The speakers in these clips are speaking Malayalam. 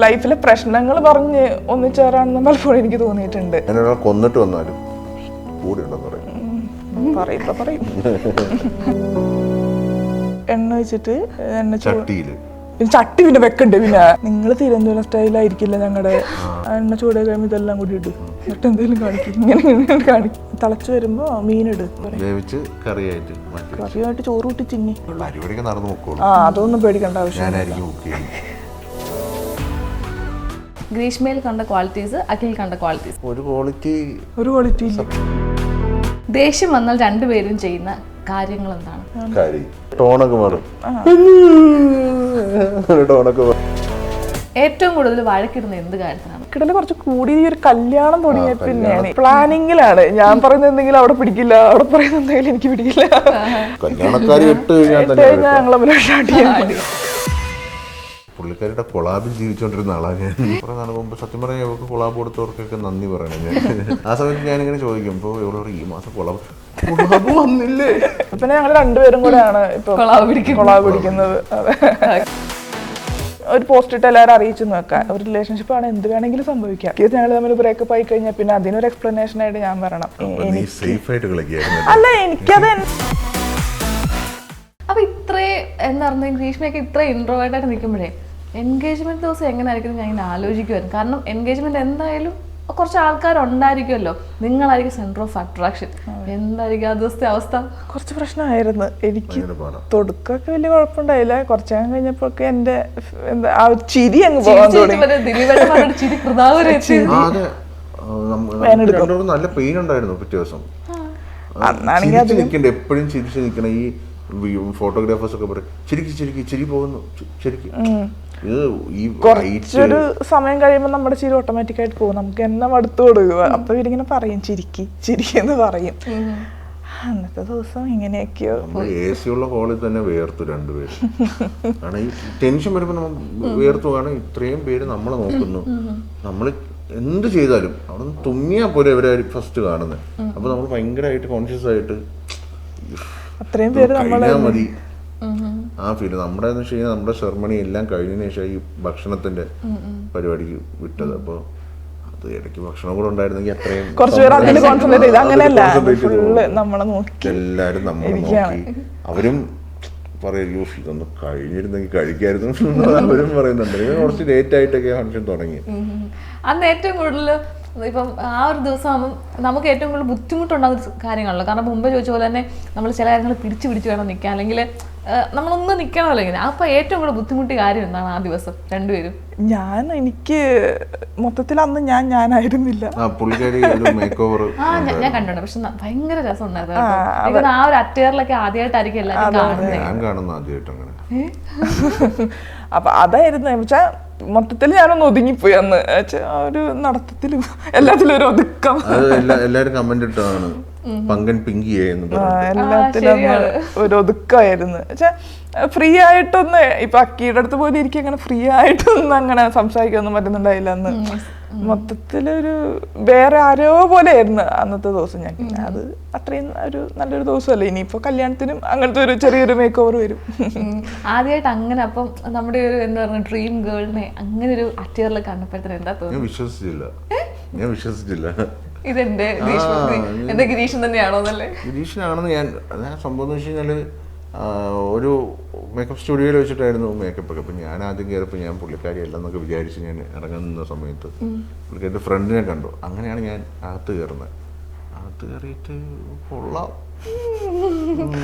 ലൈഫിലെ പ്രശ്നങ്ങൾ പറഞ്ഞ് ഒന്നിച്ചേരാണെന്ന് പലപ്പോഴും എനിക്ക് തോന്നിയിട്ടുണ്ട്. കൊന്നിട്ട് വന്നാലും പറയും എണ്ണ വെച്ചിട്ട് ചട്ടി പിന്നെ വെക്കണ്ടേ. പിന്നെ നിങ്ങൾ തിരുവനന്തപുരം സ്റ്റൈലായിരിക്കില്ല ഞങ്ങളുടെ എണ്ണ ചൂട് കഴിയുമ്പോൾ ഇതെല്ലാം കൂടി ഇടും, എന്നിട്ട് എന്തെങ്കിലും കാണിക്കും, ഇങ്ങനെ കാണിക്കും. തിളച്ചു വരുമ്പോ മീനിട്, കറിയായിട്ട് ചോറ് കൂട്ടി ചിങ്ങി. അതൊന്നും പേടിക്കേണ്ട ആവശ്യം. ഗ്രീഷ്മയിൽ കണ്ട ക്വാളിറ്റീസ്, അഖിൽ കണ്ട ക്വാളിറ്റീസ്. ഒരു ക്വാളിറ്റി ഇല്ല. ദേഷ്യം വന്നാൽ രണ്ടുപേരും ചെയ്യുന്ന കാര്യങ്ങൾ എന്താണ്? ഏറ്റവും കൂടുതൽ വഴക്കിടുന്ന എന്ത് കാര്യത്തിനാണ്? കിടല് കുറച്ച് കൂടി ഒരു കല്യാണം തുടങ്ങിയ പിന്നെയാണ് പ്ലാനിങ്ങിലാണ്. ഞാൻ പറയുന്നത് എന്തെങ്കിലും അവിടെ പിടിക്കില്ല, അവിടെ പറയുന്നത് എന്തെങ്കിലും എനിക്ക് പിടിക്കില്ല. പുള്ളിക്കാരുടെ കൊളാബിൽ ജീവിച്ചോണ്ടിരുന്ന ആളാണ് ഞാൻ. കുറെ നാൾ മുമ്പ് സത്യം പറഞ്ഞാൽ ഇവർക്ക് കൊളാബ് കൊടുത്തവർക്കൊക്കെ നന്ദി പറയണം ഞാൻ. ആ സമയത്ത് ഞാനിങ്ങനെ ചോദിക്കും, ഇപ്പോൾ ഇവരോട് ഈ മാസം കൊളാബ് വന്നില്ലേ? പിന്നെ ഞങ്ങൾ രണ്ടുപേരും കൂടെയാണ് ഇപ്പൊ കൊളാബ് പിടിക്കുന്നത്. ഒരു പോസ്റ്റ് ഇട്ട് എല്ലാവരും അറിയിച്ചു നോക്കാം. ഒരു റിലേഷൻഷിപ്പ് ആണ്, എന്ത് വേണമെങ്കിലും സംഭവിക്കാം. ഞങ്ങൾ തമ്മിൽ ബ്രേക്കപ്പ് ആയി കഴിഞ്ഞാൽ പിന്നെ അതിനൊരു എക്സ്പ്ലനേഷൻ ആയിട്ട് ഞാൻ പറയണം. അല്ല, എനിക്കത് അപ്പൊ ഇത്രേ എന്താ പറയുക, ഗ്രീഷ്മയൊക്കെ ഇത്ര ഇൻട്രോവേർട്ട് ആയിട്ട് നിൽക്കുമ്പോഴേ എൻഗേജ്മെന്റ് ദിവസം എങ്ങനെ ആയിരിക്കും ഞാൻ ഇങ്ങനെ ആലോചിക്കുമായിരുന്നു. കാരണം എൻഗേജ്മെന്റ് എന്തായാലും കുറച്ച് ആൾക്കാരുണ്ടായിരിക്കുമല്ലോ, നിങ്ങളായിരിക്കും സെന്റർ ഓഫ് അട്രാക്ഷൻ. എന്തായിരിക്കും ആ ദിവസത്തെ അവസ്ഥ? കുറച്ച് പ്രശ്നമായിരുന്നു എനിക്ക്. തുടക്കമൊക്കെ വലിയ കുഴപ്പമുണ്ടായില്ല. കുറച്ചേരം കഴിഞ്ഞപ്പോഴൊക്കെ എന്റെ എന്താ ആ ചിരി അങ്ങ് പോകാൻ തുടങ്ങി. നല്ല പെയിൻ ഉണ്ടായിരുന്നു പിറ്റേ ദിവസം. എപ്പോഴും ചിരിച്ച് നിൽക്കണം. ഈ ഫോട്ടോഗ്രാഫേഴ്സ് ഒക്കെ പറയും ചിരി പോകുന്നു ശരിക്കും. കുറച്ചൊരു സമയം കഴിയുമ്പോൾ നമ്മുടെ ചിരി ഓട്ടോമാറ്റിക് ആയിട്ട് പോകും. നമുക്ക് എന്നെ മടുത്തു കൊടുക്കുക. അപ്പൊ ഇവരിങ്ങനെ പറയും ചിരിക്കെന്ന് പറയും. അന്നത്തെ ദിവസം ഇങ്ങനെയൊക്കെയോ. AC ഉള്ള ഹോളിൽ തന്നെ വേർത്തു രണ്ടുപേരും. കാരണം ഈ ടെൻഷൻ വരുമ്പോൾ നമ്മൾ വേർത്തു. കാരണം ഇത്രയും പേര് നമ്മളെ നോക്കുന്നു. നമ്മൾ എന്ത് ചെയ്താലും അവിടെ നിന്ന് തുമ്മിയാൽ പോലെ ഇവരായിരിക്കും ഫസ്റ്റ് കാണുന്നത്. അപ്പൊ നമ്മൾ ഭയങ്കരമായിട്ട് കോൺഷ്യസ് ആയിട്ട് അത്രയും പേര് മതി ആ ഫീല്. നമ്മുടെ നമ്മുടെ സെർമണി എല്ലാം കഴിഞ്ഞതിന് ശേഷം ഈ ഭക്ഷണത്തിന്റെ പരിപാടിക്ക് വിട്ടത്. അപ്പൊ അത് ഇടയ്ക്ക് ഭക്ഷണം കൂടെ ഉണ്ടായിരുന്നെങ്കിൽ അത്രയും എല്ലാരും നമ്മളെ നോക്കി. അവരും പറയൂ ഇതൊന്ന് കഴിഞ്ഞിരുന്നെങ്കിൽ കഴിക്കായിരുന്നു അവരും പറയുന്നുണ്ട്. കുറച്ച് ലേറ്റ് ആയിട്ടൊക്കെ ഫംഗ്ഷൻ തുടങ്ങി. അന്ന് ഏറ്റവും കൂടുതൽ ഇപ്പം ആ ഒരു ദിവസം ആകുമ്പോൾ നമുക്ക് ഏറ്റവും കൂടുതൽ ബുദ്ധിമുട്ടുണ്ടാകുന്ന കാര്യങ്ങളല്ലോ. കാരണം മുമ്പ് ചോദിച്ച പോലെ തന്നെ നമ്മൾ ചില കാര്യങ്ങൾ പിടിച്ച് വേണം നിൽക്കാൻ, അല്ലെങ്കിൽ നമ്മളൊന്ന് നിൽക്കണമല്ലോ ഇങ്ങനെ. അപ്പൊ ഏറ്റവും കൂടുതൽ ബുദ്ധിമുട്ടിയ കാര്യം എന്താണ് ആ ദിവസം രണ്ടുപേരും? എനിക്ക് മൊത്തത്തിൽ അന്ന് ഞാനായിരുന്നില്ല. ഞാൻ കണ്ടിട്ടുണ്ട്, പക്ഷെ ഭയങ്കര രസം ഉണ്ടായിരുന്നു. ആ ഒരു അറ്റയറിലൊക്കെ ആദ്യമായിട്ടായിരിക്കും എല്ലാവരും കാണുന്നത്. അപ്പൊ അതായിരുന്നു വെച്ചാൽ മൊത്തത്തിൽ ഞാനൊന്ന് ഒതുങ്ങിപ്പോയി അന്ന്. ആ ഒരു നടത്തത്തിലും എല്ലാത്തിലും ഒരു ഒതുക്കം. എല്ലാരും കമന്റ് ഇട്ടാണ് പങ്കൻ പിങ്കിയെ. എല്ലാത്തിലും ഒരു ഒതുക്കമായിരുന്നു. ഫ്രീ ആയിട്ടൊന്ന് ഇപ്പൊ അക്കിയുടെ അടുത്ത് പോലും എനിക്ക് അങ്ങനെ ഫ്രീ ആയിട്ടൊന്നും അങ്ങനെ സംസാരിക്കാനൊന്നും പറ്റുന്നുണ്ടായില്ല അന്ന്. മൊത്തത്തിലൊരു വേറെ ആരോ പോലെ ആയിരുന്നു അന്നത്തെ ദിവസം. ഞാൻ അത് അത്രയും ഒരു നല്ലൊരു ദിവസമല്ലേ. ഇനിയിപ്പോ കല്യാണത്തിനും അങ്ങനത്തെ ഒരു ചെറിയൊരു മേക്ക് ഓവർ വരും. ആദ്യമായിട്ട് അങ്ങനെ അപ്പം നമ്മുടെ ഒരു എന്താ പറയുക ഡ്രീം ഗേളിനെ അങ്ങനെ ഒരു അറ്റയറിൽ കണ്ടപ്പോഴത്തേന് എന്താ തോന്നുന്നു? ഞാൻ വിശ്വസിച്ചില്ല. ഇതെന്റെ എന്റെ ഗിരീഷൻ തന്നെയാണോ എന്നല്ലേ? ഗിരീഷനാണെന്ന് ഞാൻ സംഭവം എന്ന് വെച്ച് കഴിഞ്ഞാല് ഒരു മേക്കപ്പ് സ്റ്റുഡിയോയിൽ വെച്ചിട്ടായിരുന്നു മേക്കപ്പ് ഒക്കെ. അപ്പം ഞാൻ ആദ്യം കയറിയപ്പോൾ ഞാൻ പുള്ളിക്കാരി അല്ലെന്നൊക്കെ വിചാരിച്ച് ഞാൻ ഇറങ്ങുന്ന സമയത്ത് പുള്ളിക്കാരുടെ ഫ്രണ്ടിനെ കണ്ടു. അങ്ങനെയാണ് ഞാൻ അകത്ത് കയറുന്നത്. അകത്ത് കയറിയിട്ട് കൊള്ളാം,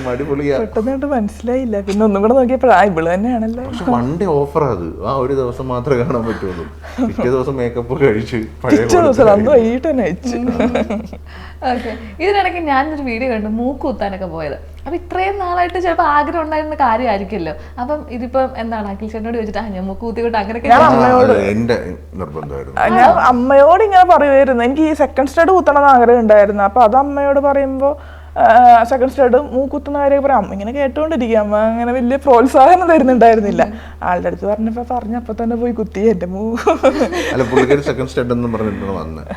അടിപൊളിയാ. പെട്ടെന്നായിട്ട് മനസ്സിലായില്ല. പിന്നെ ഒന്നും കൂടെ നോക്കിയപ്പോഴാ ഇവള് തന്നെയാണല്ലോ. പക്ഷെ വൺ ഡേ ഓഫർ അത്. ആ ഒരു ദിവസം മാത്രമേ കാണാൻ പറ്റുള്ളൂ. പിറ്റേ ദിവസം മേക്കപ്പ് കഴിച്ച് ഇതിനിടയ്ക്ക് ഞാനൊരു വീഡിയോ കണ്ടു മൂക്ക് കുത്താനൊക്കെ പോയത്. അപ്പൊ ഇത്രയും നാളായിട്ട് ചിലപ്പോൾ ആഗ്രഹം ഉണ്ടായിരുന്ന കാര്യമായിരിക്കുമല്ലോ. അപ്പം ഇതിപ്പം എന്താണ് അഖിൽ ചേട്ടനോട് ചോദിച്ചിട്ട് ഞാൻ മൂക്ക് കുത്തിക്കൊണ്ട് അങ്ങനെയൊക്കെ എന്റെ നിർബന്ധമായിരുന്നു. ഞാൻ അമ്മയോട് ഇങ്ങനെ പറയുമായിരുന്നു എനിക്ക് ഈ സെക്കൻഡ് സ്റ്റഡ് കുത്തണമെന്ന് ആഗ്രഹം ഉണ്ടായിരുന്നു. അപ്പൊ അത് അമ്മയോട് പറയുമ്പോ സെക്കൻഡ് സ്റ്റഡ് മൂക്കുത്തുന്ന കാര്യമൊക്കെ പറയാം. അമ്മ ഇങ്ങനെ കേട്ടോണ്ടിരിക്കുക. അമ്മ അങ്ങനെ വലിയ പ്രോത്സാഹനം തരുന്നുണ്ടായിരുന്നില്ല. ആളുടെ അടുത്ത് പറഞ്ഞപ്പോ തന്നെ പോയി കുത്തി എന്റെ അല്ല പുള്ളിക്കാരി സെക്കൻഡ് സ്റ്റഡ് എന്ന് പറഞ്ഞിട്ടാണ് വന്നത്.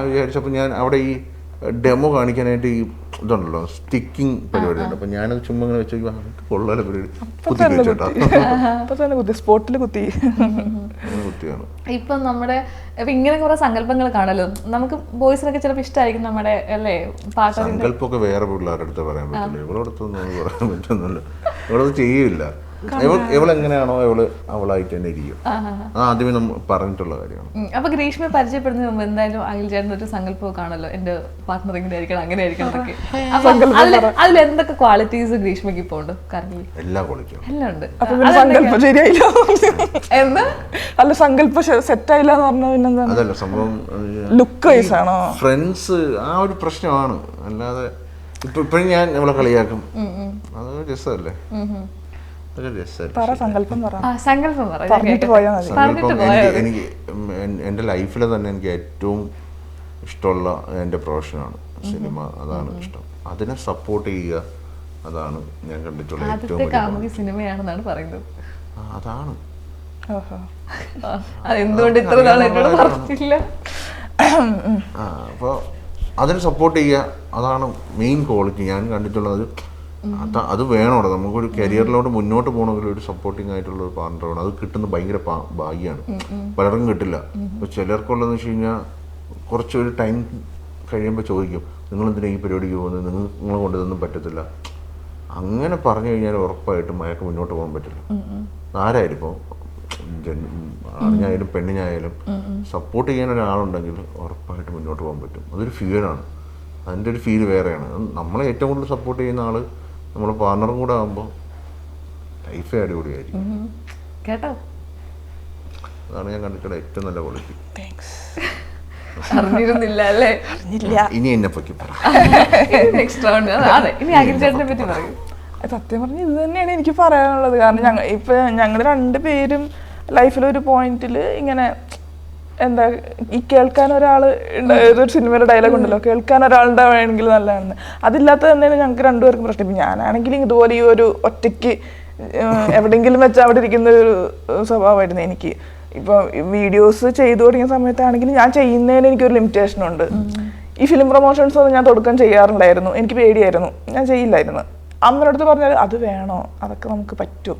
വിചാരിച്ചപ്പോ ഞാൻ അവിടെ ഈ ഡെമോ കാണിക്കാനായിട്ട് ഈ ഇതുണ്ടല്ലോ സ്റ്റിക്കിങ് പരിപാടിയുണ്ട്. അപ്പം ഞാനത് ചുമ്മാ ഇങ്ങനെ വെച്ച് കൊള്ളാലോ പരിപാടി കുത്തി വെച്ചോട്ടാ അപ്പൊ തന്നെ കുത്തി സ്പോട്ടിൽ കുത്തി അങ്ങനെ കുത്തിയാണ്. ഇപ്പം നമ്മുടെ ഇപ്പൊ ഇങ്ങനെ കുറെ സങ്കല്പങ്ങൾ കാണല്ലോ നമുക്ക് ബോയ്സിനൊക്കെ ചിലപ്പോൾ ഇഷ്ടമായിരിക്കും നമ്മുടെ അല്ലേ പാട്ട്. സങ്കല്പമൊക്കെ വേറെ പിള്ളേരുടെ അടുത്ത് പറയാൻ പറ്റില്ല, ഇവളടുത്തൊന്നും പറയാൻ പറ്റുന്നില്ല, ഇവളത് ചെയ്യില്ല. എവളെങ്ങനെയാണോ അവളായിട്ട് തന്നെ ഇരിക്കും. ആദ്യമേ നമ്മൾ പറഞ്ഞിട്ടുള്ള കാര്യമാണ്. അപ്പൊ ഗ്രീഷ്മയെ പരിചയപ്പെടുന്നതിന് മുമ്പ് എന്തായാലും അഖിൽ ചേട്ടൻ ഒരു സങ്കല്പം കാണല്ലോ, എന്റെ പാർട്ട്ണർ ഇങ്ങനെ ആയിരിക്കണം അങ്ങനെ ആയിരിക്കണം എന്നൊക്കെ. അപ്പൊ അതിൽ എന്തൊക്കെ ക്വാളിറ്റീസ് ഗ്രീഷ്മയ്ക്ക് ഇപ്പൊ ഉണ്ട് കറങ്ങി? എല്ലാ ക്വാളിറ്റിയും എല്ലാം ഉണ്ട്. അപ്പൊ പിന്നെ സങ്കല്പം ശരിയായില്ല എന്ന് അല്ല സങ്കല്പം സെറ്റ് ആയില്ല എന്ന് പറഞ്ഞാൽ പിന്നെന്താ? അതല്ല സംഭവം, ലുക്ക് വൈസ് ആണോ? ഫ്രണ്ട്സ് ആ ഒരു പ്രശ്നമാണ്. അല്ലാതെ ഇപ്പോഴും ഞാൻ നമ്മളെ കളിയാക്കും, അതൊരു രസമല്ലേ. എനിക്ക് എൻ്റെ ലൈഫിൽ തന്നെ എനിക്ക് ഏറ്റവും ഇഷ്ടമുള്ള എൻ്റെ പ്രൊഫഷനാണ് സിനിമ. അതാണ് ഇഷ്ടം, അതിനെ സപ്പോർട്ട് ചെയ്യുക. അതാണ് ഞാൻ കണ്ടിട്ടുള്ള ഏറ്റവും സിനിമയാണെന്നാണ് പറയുന്നത്. അതാണ് അതെന്തുകൊണ്ട് ഇത്ര നാൾ എന്നോട് പറഞ്ഞില്ല. അപ്പോൾ അതിനെ സപ്പോർട്ട് ചെയ്യുക, അതാണ് മെയിൻ ക്വാളിറ്റി ഞാൻ കണ്ടിട്ടുള്ളത്. അത് വേണോടെ നമുക്കൊരു കരിയറിലോട്ട് മുന്നോട്ട് പോകണമെങ്കിൽ ഒരു സപ്പോർട്ടിങ് ആയിട്ടുള്ള ഒരു പാർട്ണർ വേണം. അത് കിട്ടുന്ന ഭയങ്കര ഭാഗ്യമാണ്, പലർക്കും കിട്ടില്ല. ഇപ്പോൾ ചിലർക്കുള്ളതെന്ന് വെച്ച് കഴിഞ്ഞാൽ കുറച്ചൊരു ടൈം കഴിയുമ്പോൾ ചോദിക്കും, നിങ്ങളെന്തിനാ ഈ പരിപാടിക്ക് പോകുന്നത്, നിങ്ങളെ കൊണ്ട് ഇതൊന്നും പറ്റത്തില്ല. അങ്ങനെ പറഞ്ഞു കഴിഞ്ഞാൽ ഉറപ്പായിട്ടും അയാൾക്ക് മുന്നോട്ട് പോകാൻ പറ്റില്ല. ആരായാലും ഇപ്പോൾ ആണിനായാലും പെണ്ണിനായാലും സപ്പോർട്ട് ചെയ്യാൻ ഒരാളുണ്ടെങ്കിൽ ഉറപ്പായിട്ട് മുന്നോട്ട് പോകാൻ പറ്റും. അതൊരു ഫീലാണ്, അതിൻ്റെ ഒരു ഫീൽ വേറെയാണ്. നമ്മളെ ഏറ്റവും കൂടുതൽ സപ്പോർട്ട് ചെയ്യുന്ന ആൾ നമ്മുടെ പാർട്ണറും കൂടെ ആകുമ്പോൾ ലൈഫേ അടിപൊളിയായിരിക്കും കേട്ടോ. അതാണ് ഞാൻ കണ്ടിട്ടുള്ള ഏറ്റവും നല്ല ക്വാളിറ്റി. അറിഞ്ഞിരുന്നില്ല അല്ലേ? ഇനി എന്നെ പറ്റി സത്യം പറഞ്ഞ ഇത് തന്നെയാണ് എനിക്ക് പറയാനുള്ളത്. കാരണം ഞങ്ങൾ രണ്ടുപേരും ലൈഫിലൊരു പോയിന്റിൽ ഇങ്ങനെ എന്താ ഈ കേൾക്കാൻ ഒരാൾ ഏതൊരു സിനിമയുടെ ഡയലോഗ് ഉണ്ടല്ലോ, കേൾക്കാൻ ഒരാളുടെ വേണമെങ്കിൽ നല്ലതാണ്. അതില്ലാത്ത തന്നെയാണ് ഞങ്ങൾക്ക് രണ്ടുപേർക്കും പ്രശ്നം. ഇപ്പം ഞാനാണെങ്കിലും ഇതുപോലെ ഈ ഒരു ഒറ്റയ്ക്ക് എവിടെയെങ്കിലും വെച്ചാൽ അവിടെ ഇരിക്കുന്ന ഒരു സ്വഭാവമായിരുന്നു എനിക്ക്. ഇപ്പോൾ വീഡിയോസ് ചെയ്തു തുടങ്ങിയ സമയത്താണെങ്കിലും ഞാൻ ചെയ്യുന്നതിന് എനിക്കൊരു ലിമിറ്റേഷനുണ്ട്. ഈ ഫിലിം പ്രൊമോഷൻസ് ഒന്നും ഞാൻ തുടക്കം ചെയ്യാറുണ്ടായിരുന്നു, എനിക്ക് പേടിയായിരുന്നു, ഞാൻ ചെയ്യില്ലായിരുന്നു. അമ്മയുടെ അടുത്ത് പറഞ്ഞാൽ അത് വേണോ, അതൊക്കെ നമുക്ക് പറ്റും,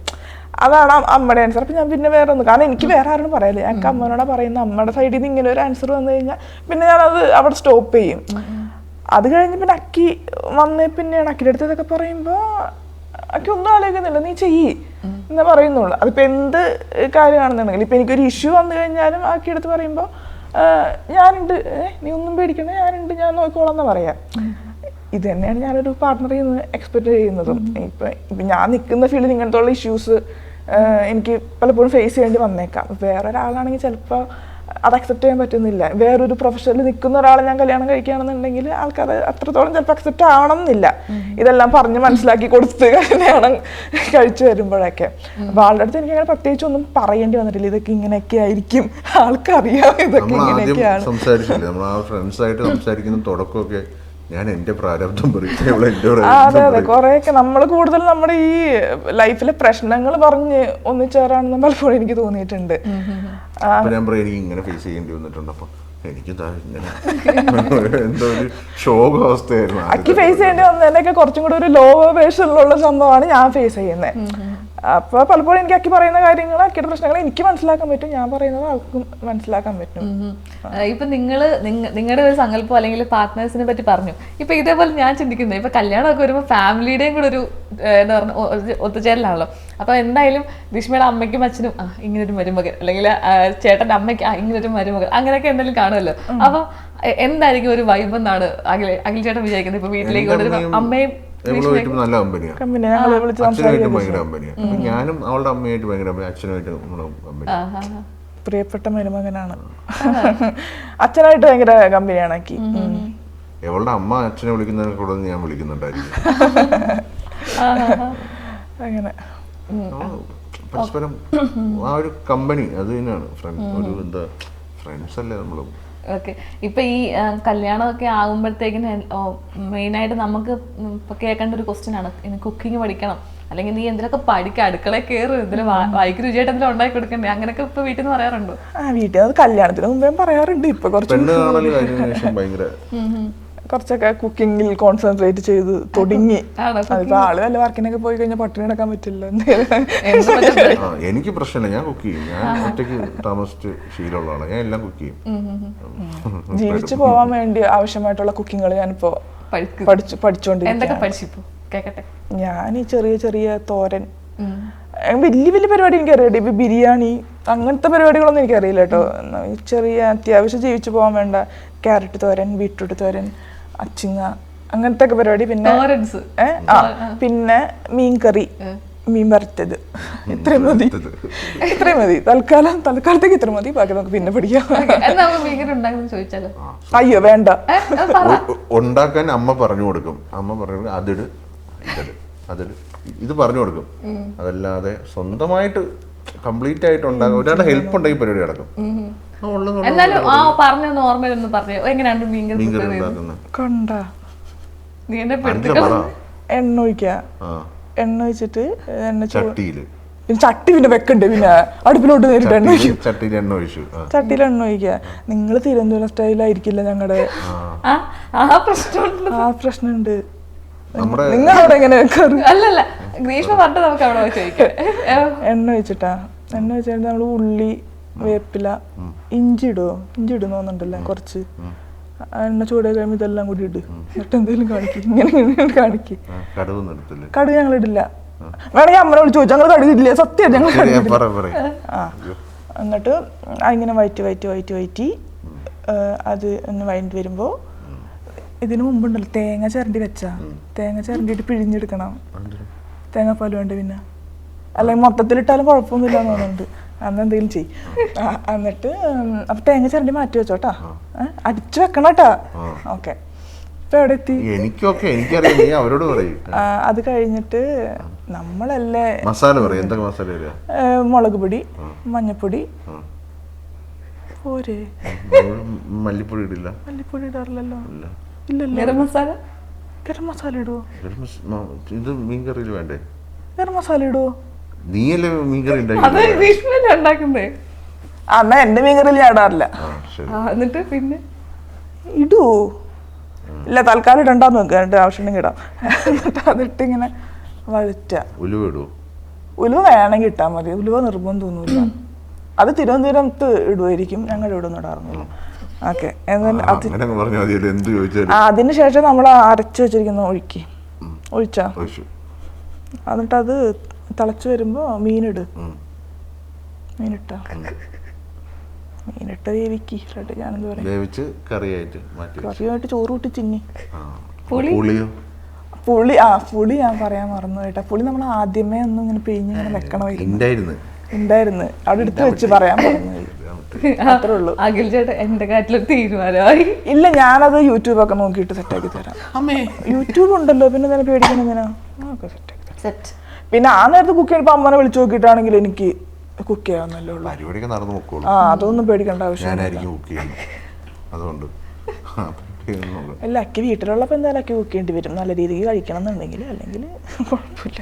അതാണ് അമ്മയുടെ ആൻസർ. അപ്പം ഞാൻ പിന്നെ വേറെ ഒന്നും, കാരണം എനിക്ക് വേറെ ആരോടും പറയാനില്ല. ഞങ്ങൾക്ക് അമ്മനോട് പറയുന്ന അമ്മയുടെ സൈഡിൽ നിന്ന് ഇങ്ങനെ ഒരു ആൻസർ വന്നു കഴിഞ്ഞാൽ പിന്നെ ഞാനത് അവിടെ സ്റ്റോപ്പ് ചെയ്യും. അത് കഴിഞ്ഞ് പിന്നെ അക്കി വന്നേ പിന്നെയാണ് അക്കിയുടെ അടുത്ത് ഇതൊക്കെ പറയുമ്പോൾ അക്കി ഒന്നും ആലോചിക്കുന്നില്ല, നീ ചെയ്യ് എന്നേ പറയുന്നുള്ളൂ. അതിപ്പോൾ എന്ത് കാര്യമാണെന്നുണ്ടെങ്കിൽ ഇപ്പം എനിക്കൊരു ഇഷ്യൂ വന്നു കഴിഞ്ഞാലും അക്കിയുടെ അടുത്ത് പറയുമ്പോൾ ഞാനുണ്ട്, നീ ഒന്നും പേടിക്കണ്ട, ഞാനുണ്ട്, ഞാൻ നോക്കിക്കോളാം എന്ന് പറയാം. ഇത് തന്നെയാണ് ഞാനൊരു പാർട്ട്ണറിൽ നിന്ന് എക്സ്പെക്ട് ചെയ്യുന്നതും. ഇപ്പം ഞാൻ നിൽക്കുന്ന ഫീൽഡിൽ ഇങ്ങനത്തെ ഉള്ള ഇഷ്യൂസ് എനിക്ക് പലപ്പോഴും ഫേസ് ചെയ്യേണ്ടി വന്നേക്കാം. വേറൊരാളാണെങ്കിൽ ചിലപ്പോൾ അത് അക്സെപ്റ്റ് ചെയ്യാൻ പറ്റുന്നില്ല. വേറൊരു പ്രൊഫഷനിൽ നിൽക്കുന്ന ഒരാളെ ഞാൻ കല്യാണം കഴിക്കുകയാണെന്നുണ്ടെങ്കിൽ ആൾക്കാർ അത്രത്തോളം ചിലപ്പോൾ അക്സെപ്റ്റ് ആവണം എന്നില്ല. ഇതെല്ലാം പറഞ്ഞ് മനസ്സിലാക്കി കൊടുത്ത് കല്യാണം കഴിച്ചു വരുമ്പോഴൊക്കെ. അപ്പോൾ ആളുടെ അടുത്ത് എനിക്ക് അങ്ങനെ പ്രത്യേകിച്ച് ഒന്നും പറയേണ്ടി വന്നിട്ടില്ല. ഇതൊക്കെ ഇങ്ങനെയൊക്കെ ആയിരിക്കും, ആൾക്കറിയാം ഇതൊക്കെ ഇങ്ങനെയൊക്കെയാണ്. സംസാരിച്ചില്ലേ നമ്മൾ ആ ഫ്രണ്ട്സായിട്ട് സംസാരിക്കുന്ന തുടക്കമൊക്കെ ഞാൻ എന്റെ പ്രാരബ്ധം പറയും. അതെ അതെ, കുറെയൊക്കെ നമ്മൾ കൂടുതൽ നമ്മുടെ ഈ ലൈഫിലെ പ്രശ്നങ്ങൾ പറഞ്ഞ് ഒന്നിച്ചേരാണെന്ന് പലപ്പോഴും എനിക്ക് തോന്നിയിട്ടുണ്ട്. ഞാൻ പറയും എനിക്ക് ഇങ്ങനെ ഫേസ് ചെയ്യേണ്ടി വന്നിട്ടുണ്ട്. അപ്പൊ എനിക്ക് എന്തോ ഒരു ശോകാവസ്ഥയായിരുന്നു. അക്കി ഫേസ് ചെയ്യേണ്ടി വന്നതിനൊക്കെ കുറച്ചും കൂടെ ഒരു ലോ വേഷനിലുള്ള സംഭവമാണ് ഞാൻ ഫേസ് ചെയ്യുന്നത്. അപ്പൊ പലപ്പോഴും എനിക്ക് അക്കി പറയുന്ന കാര്യങ്ങൾ, അക്കിയുടെ പ്രശ്നങ്ങൾ എനിക്ക് മനസ്സിലാക്കാൻ പറ്റും, ഞാൻ പറയുന്നത് ആൾക്കും മനസ്സിലാക്കാൻ പറ്റും. ഇപ്പൊ നിങ്ങളുടെ ഒരു സങ്കല്പം അല്ലെങ്കിൽ പാർട്ട്നേഴ്സിനെ പറ്റി പറഞ്ഞു. ഇപ്പൊ ഇതേപോലെ ഞാൻ ചിന്തിക്കുന്നത്, ഇപ്പൊ കല്യാണമൊക്കെ വരുമ്പോൾ ഫാമിലിയുടെയും കൂടെ ഒരു എന്താ പറയുക ഒത്തുചേരലാണല്ലോ. അപ്പൊ എന്തായാലും ഗ്രീഷ്മയുടെ അമ്മയ്ക്കും അച്ഛനും ഇങ്ങനൊരു മരുമകൻ, അല്ലെങ്കിൽ ചേട്ടന്റെ അമ്മയ്ക്ക് ഇങ്ങനൊരു മരുമകൻ, അങ്ങനെയൊക്കെ എന്തെങ്കിലും കാണുമല്ലോ. അപ്പൊ എന്തായിരിക്കും ഒരു വൈബ് എന്നാണ് അഖിൽ ചേട്ടൻ വിചാരിക്കുന്നത്? ഇപ്പൊ വീട്ടിലേക്ക് കൊണ്ടുവരുമ്പോൾ അമ്മയും നല്ല കമ്പനിയാണ്, അച്ഛനുമായിട്ടും ഭയങ്കര കമ്പനിയാണ്. ഞാനും അവളുടെ അമ്മയായിട്ട് ഭയങ്കര അച്ഛനുമായിട്ട് കമ്പനി. പ്രിയപ്പെട്ട മരുമകനാണ്, അച്ഛനായിട്ട് ഭയങ്കര കമ്പനിയാണ് അക്കി. അവളുടെ അമ്മ അച്ഛനെ വിളിക്കുന്നതിനെ കൂടെ ഞാൻ വിളിക്കുന്നുണ്ടായിരിക്കും. അങ്ങനെ പരസ്പരം ആ ഒരു കമ്പനി അത് തന്നെയാണ്. ഒരു എന്താ ഫ്രണ്ട്സ് അല്ലേ നമ്മള്. ഓക്കെ, ഇപ്പൊ ഈ കല്യാണമൊക്കെ ആകുമ്പോഴത്തേക്കിന് മെയിനായിട്ട് നമുക്ക് ഇപ്പൊ കേൾക്കേണ്ട ഒരു ക്വസ്റ്റ്യൻ ആണ്, കുക്കിംഗ് പഠിക്കണം, അല്ലെങ്കിൽ നീ എന്തിനൊക്കെ പഠിക്കുക, അടുക്കളയിൽ കയറും, എന്തിനും വായിക്ക് രുചിയായിട്ട് എന്തെങ്കിലും ഉണ്ടാക്കി കൊടുക്കണ്ടേ, അങ്ങനെയൊക്കെ ഇപ്പൊ വീട്ടിൽ നിന്ന് പറയാറുണ്ടോ? വീട്ടിൽ കല്യാണത്തിന് മുമ്പേ പറയാറുണ്ട്. ഇപ്പൊ കുറച്ച് കുറച്ചൊക്കെ കുക്കിങ്ങിൽ കോൺസെൻട്രേറ്റ് ചെയ്ത് തുടങ്ങി. ആണോ? അതിപ്പോ ആള് വല്ല വർക്കിനൊക്കെ പോയി കഴിഞ്ഞാൽ പട്ടിണി കിടക്കാൻ പറ്റില്ല. എനിക്ക് പ്രശ്നമില്ല, ഞാൻ കുക്ക് ചെയ്യും. ഞാൻ ഒറ്റയ്ക്ക് താമസിച്ച് ശീലമുള്ളതാണ്, ഞാൻ എല്ലാം കുക്ക് ചെയ്യും. ജീവിച്ചു പോവാൻ വേണ്ടി ആവശ്യമായിട്ടുള്ള കുക്കിങ്ങുകൾ ഞാനിപ്പോ പഠിച്ചുകൊണ്ടിരിക്കുകയാണ്. ഞാൻ ഈ ചെറിയ ചെറിയ തോരൻ, വലിയ വലിയ പരിപാടി എനിക്കറിയാം. ഇപ്പൊ ബിരിയാണി അങ്ങനത്തെ പരിപാടികളൊന്നും എനിക്കറിയില്ല കേട്ടോ. ചെറിയ അത്യാവശ്യം ജീവിച്ചു പോകാൻ വേണ്ട ക്യാരറ്റ് തോരൻ, ബീട്രൂട്ട് തോരൻ, അച്ചിങ്ങ, അങ്ങനത്തെ ഒക്കെ പരിപാടി. പിന്നെ പിന്നെ മീൻ കറി, മീൻ വറുത്തത്, ഇത്രയും മതി. തൽക്കാലത്തേക്ക് ഇത്ര മതി, ബാക്കി നമുക്ക് പിന്നെ പഠിക്കാം. അയ്യോ വേണ്ട, ഉണ്ടാക്കാൻ അമ്മ പറഞ്ഞു കൊടുക്കും. അമ്മ പറഞ്ഞു അതിട് അതിട് ഇത് പറഞ്ഞു കൊടുക്കും. അതല്ലാതെ സ്വന്തമായിട്ട് കംപ്ലീറ്റ് ആയിട്ട് ഉണ്ടാകും. ഒരാളുടെ ഹെൽപ്പ് ഉണ്ടെങ്കിൽ പരിപാടി നടക്കും. എണ്ണ ഒഴിക്കുക, എണ്ണ ഒഴിച്ചിട്ട് പിന്നെ ചട്ടി പിന്നെ വെക്കണ്ടേ, പിന്നെ അടുപ്പിലോട്ട് നേരിട്ട് എണ്ണ ഒഴിക്കും. ചട്ടിയിൽ എണ്ണ ഒഴിക്കുക. നിങ്ങൾ തിരുവനന്തപുരം സ്റ്റൈലായിരിക്കില്ല ഞങ്ങളുടെ. ആ പ്രശ്നമുണ്ട്. നിങ്ങളവിടെ എങ്ങനെ എണ്ണ വെച്ചിട്ടാ? എണ്ണ വെച്ചിട്ട് നമ്മള് ഉള്ളി, വേപ്പില, ഇഞ്ചി ഇടുന്നുണ്ടല്ലേ കുറച്ച്. എണ്ണ ചൂടായി കഴിയുമ്പോൾ ഇതെല്ലാം കൂടി ഇട്. എന്നിട്ട് എന്തെങ്കിലും കാണിക്കും, ഇങ്ങനെ കാണിക്കും. കടുക് ഞങ്ങൾ ഇടില്ല. വേണമെങ്കിൽ അമ്മനെ വിളിച്ച് ചോദിച്ചു, ഞങ്ങൾ കടുക് ഇടില്ല. സത്യം ഞങ്ങൾ എന്നിട്ട് അതിങ്ങനെ വയറ്റി അത് ഒന്ന് വഴണ്ടി വരുമ്പോ ഇതിനു മുമ്പുണ്ടല്ലോ തേങ്ങ ചിരണ്ടി വെച്ചാ, തേങ്ങ ചിരണ്ടിട്ട് പിഴിഞ്ഞെടുക്കണം. തേങ്ങാപ്പാൽ വേണ്ട പിന്നെ, അല്ലെങ്കിൽ മൊത്തത്തിലിട്ടാലും കുഴപ്പമൊന്നുമില്ല എന്ന് തോന്നുന്നുണ്ട്. അന്ന് എന്തെങ്കിലും ചെയ്യും. എന്നിട്ട് അപ്പൊ തേങ്ങ ചിരണ്ടി മാറ്റി വെച്ചോട്ടാ, അടിച്ചു വെക്കണം കേട്ടാ. ഓക്കെ, ഇപ്പൊ എവിടെ എത്തി? അത് കഴിഞ്ഞിട്ട് നമ്മളല്ലേ മുളക് പൊടി, മഞ്ഞപ്പൊടി, പോരെ? മല്ലിപ്പൊടി ഇടില്ല. മല്ലിപ്പൊടി ഇടാറില്ലല്ലോ. ഗരം മസാല ഇടുവോ? ഇത് മീൻകറിയിൽ വേണ്ടേ? ഗരം മസാല ഇടുവോ? നീയല്ലേ മീൻകറി ഉണ്ടാക്കുന്നേ? എന്നാ എന്റെ മീൻകറിയിൽ ഞാൻ ഇടാറില്ല. എന്നിട്ട് പിന്നെ ഇടുവോ? ഇല്ല, തൽക്കാലം ഇടണ്ടാന്ന് നോക്കുക, എന്നിട്ട് ആവശ്യമുണ്ടെങ്കിൽ ഇടാം. എന്നിട്ട് അതിട്ട് ഇങ്ങനെ വഴറ്റ. ഉലുവ ഇടുവോ? ഉലുവ വേണമെങ്കിൽ ഇട്ടാൽ മതി, ഉലുവ നിർബന്ധമൊന്നുമില്ല. അത് തിരുവനന്തപുരത്ത് ഇടുമായിരിക്കും, ഞങ്ങളുടെ ഇവിടെ ഒന്നും ഇടാറുന്നില്ല. ഓക്കെ, അതിനുശേഷം നമ്മൾ അരച്ചു വെച്ചിരിക്കുന്ന ഒഴിച്ചാ, എന്നിട്ട് അത് തിളച്ചു വരുമ്പോ മീനിട്ട് വേവിക്ക്. ഞാനെന്ത് പറയാ, കറിയായിട്ട് ചോറ് കൂട്ടി ചിന്നി. പുളി ഞാൻ പറയാൻ മറന്നു കേട്ടാ. പുളി നമ്മൾ ആദ്യമേ ഒന്നും ഇങ്ങനെ പിഴിഞ്ഞിങ്ങനെ വെക്കണമായിരുന്നു. ഉണ്ടായിരുന്നു, അവിടെ എടുത്ത് വെച്ച് പറയാൻ പറഞ്ഞു. അത്രേ ഉള്ളൂ. അഖിൽ ചേട്ടൻ എന്റെ കാര്യത്തിലൊരു തീരുമാനമായി. ഇല്ല, ഞാനത് യൂട്യൂബൊക്കെ നോക്കിയിട്ട് സെറ്റാക്കി തരാം. യൂട്യൂബ് ഉണ്ടല്ലോ, പിന്നെ തന്നെ പേടിക്കണെന്തിനാ? സെറ്റ്. പിന്നെ ആ നേരത്ത് കുക്ക് ചെയ്യുമ്പോ അമ്മനെ വിളിച്ചു നോക്കിയിട്ടാണെങ്കിൽ എനിക്ക് കുക്ക് ചെയ്യാവുന്നല്ലേ ഉള്ളൂ. അതൊന്നും പേടിക്കേണ്ട ആവശ്യമില്ല. അല്ല, അക്കി വീട്ടിലുള്ളപ്പോ എന്തായാലും അക്കി കുക്ക് ചെയ്യേണ്ടി വരും, നല്ല രീതിക്ക് കഴിക്കണം എന്നുണ്ടെങ്കിൽ. അല്ലെങ്കിൽ കുഴപ്പമില്ല.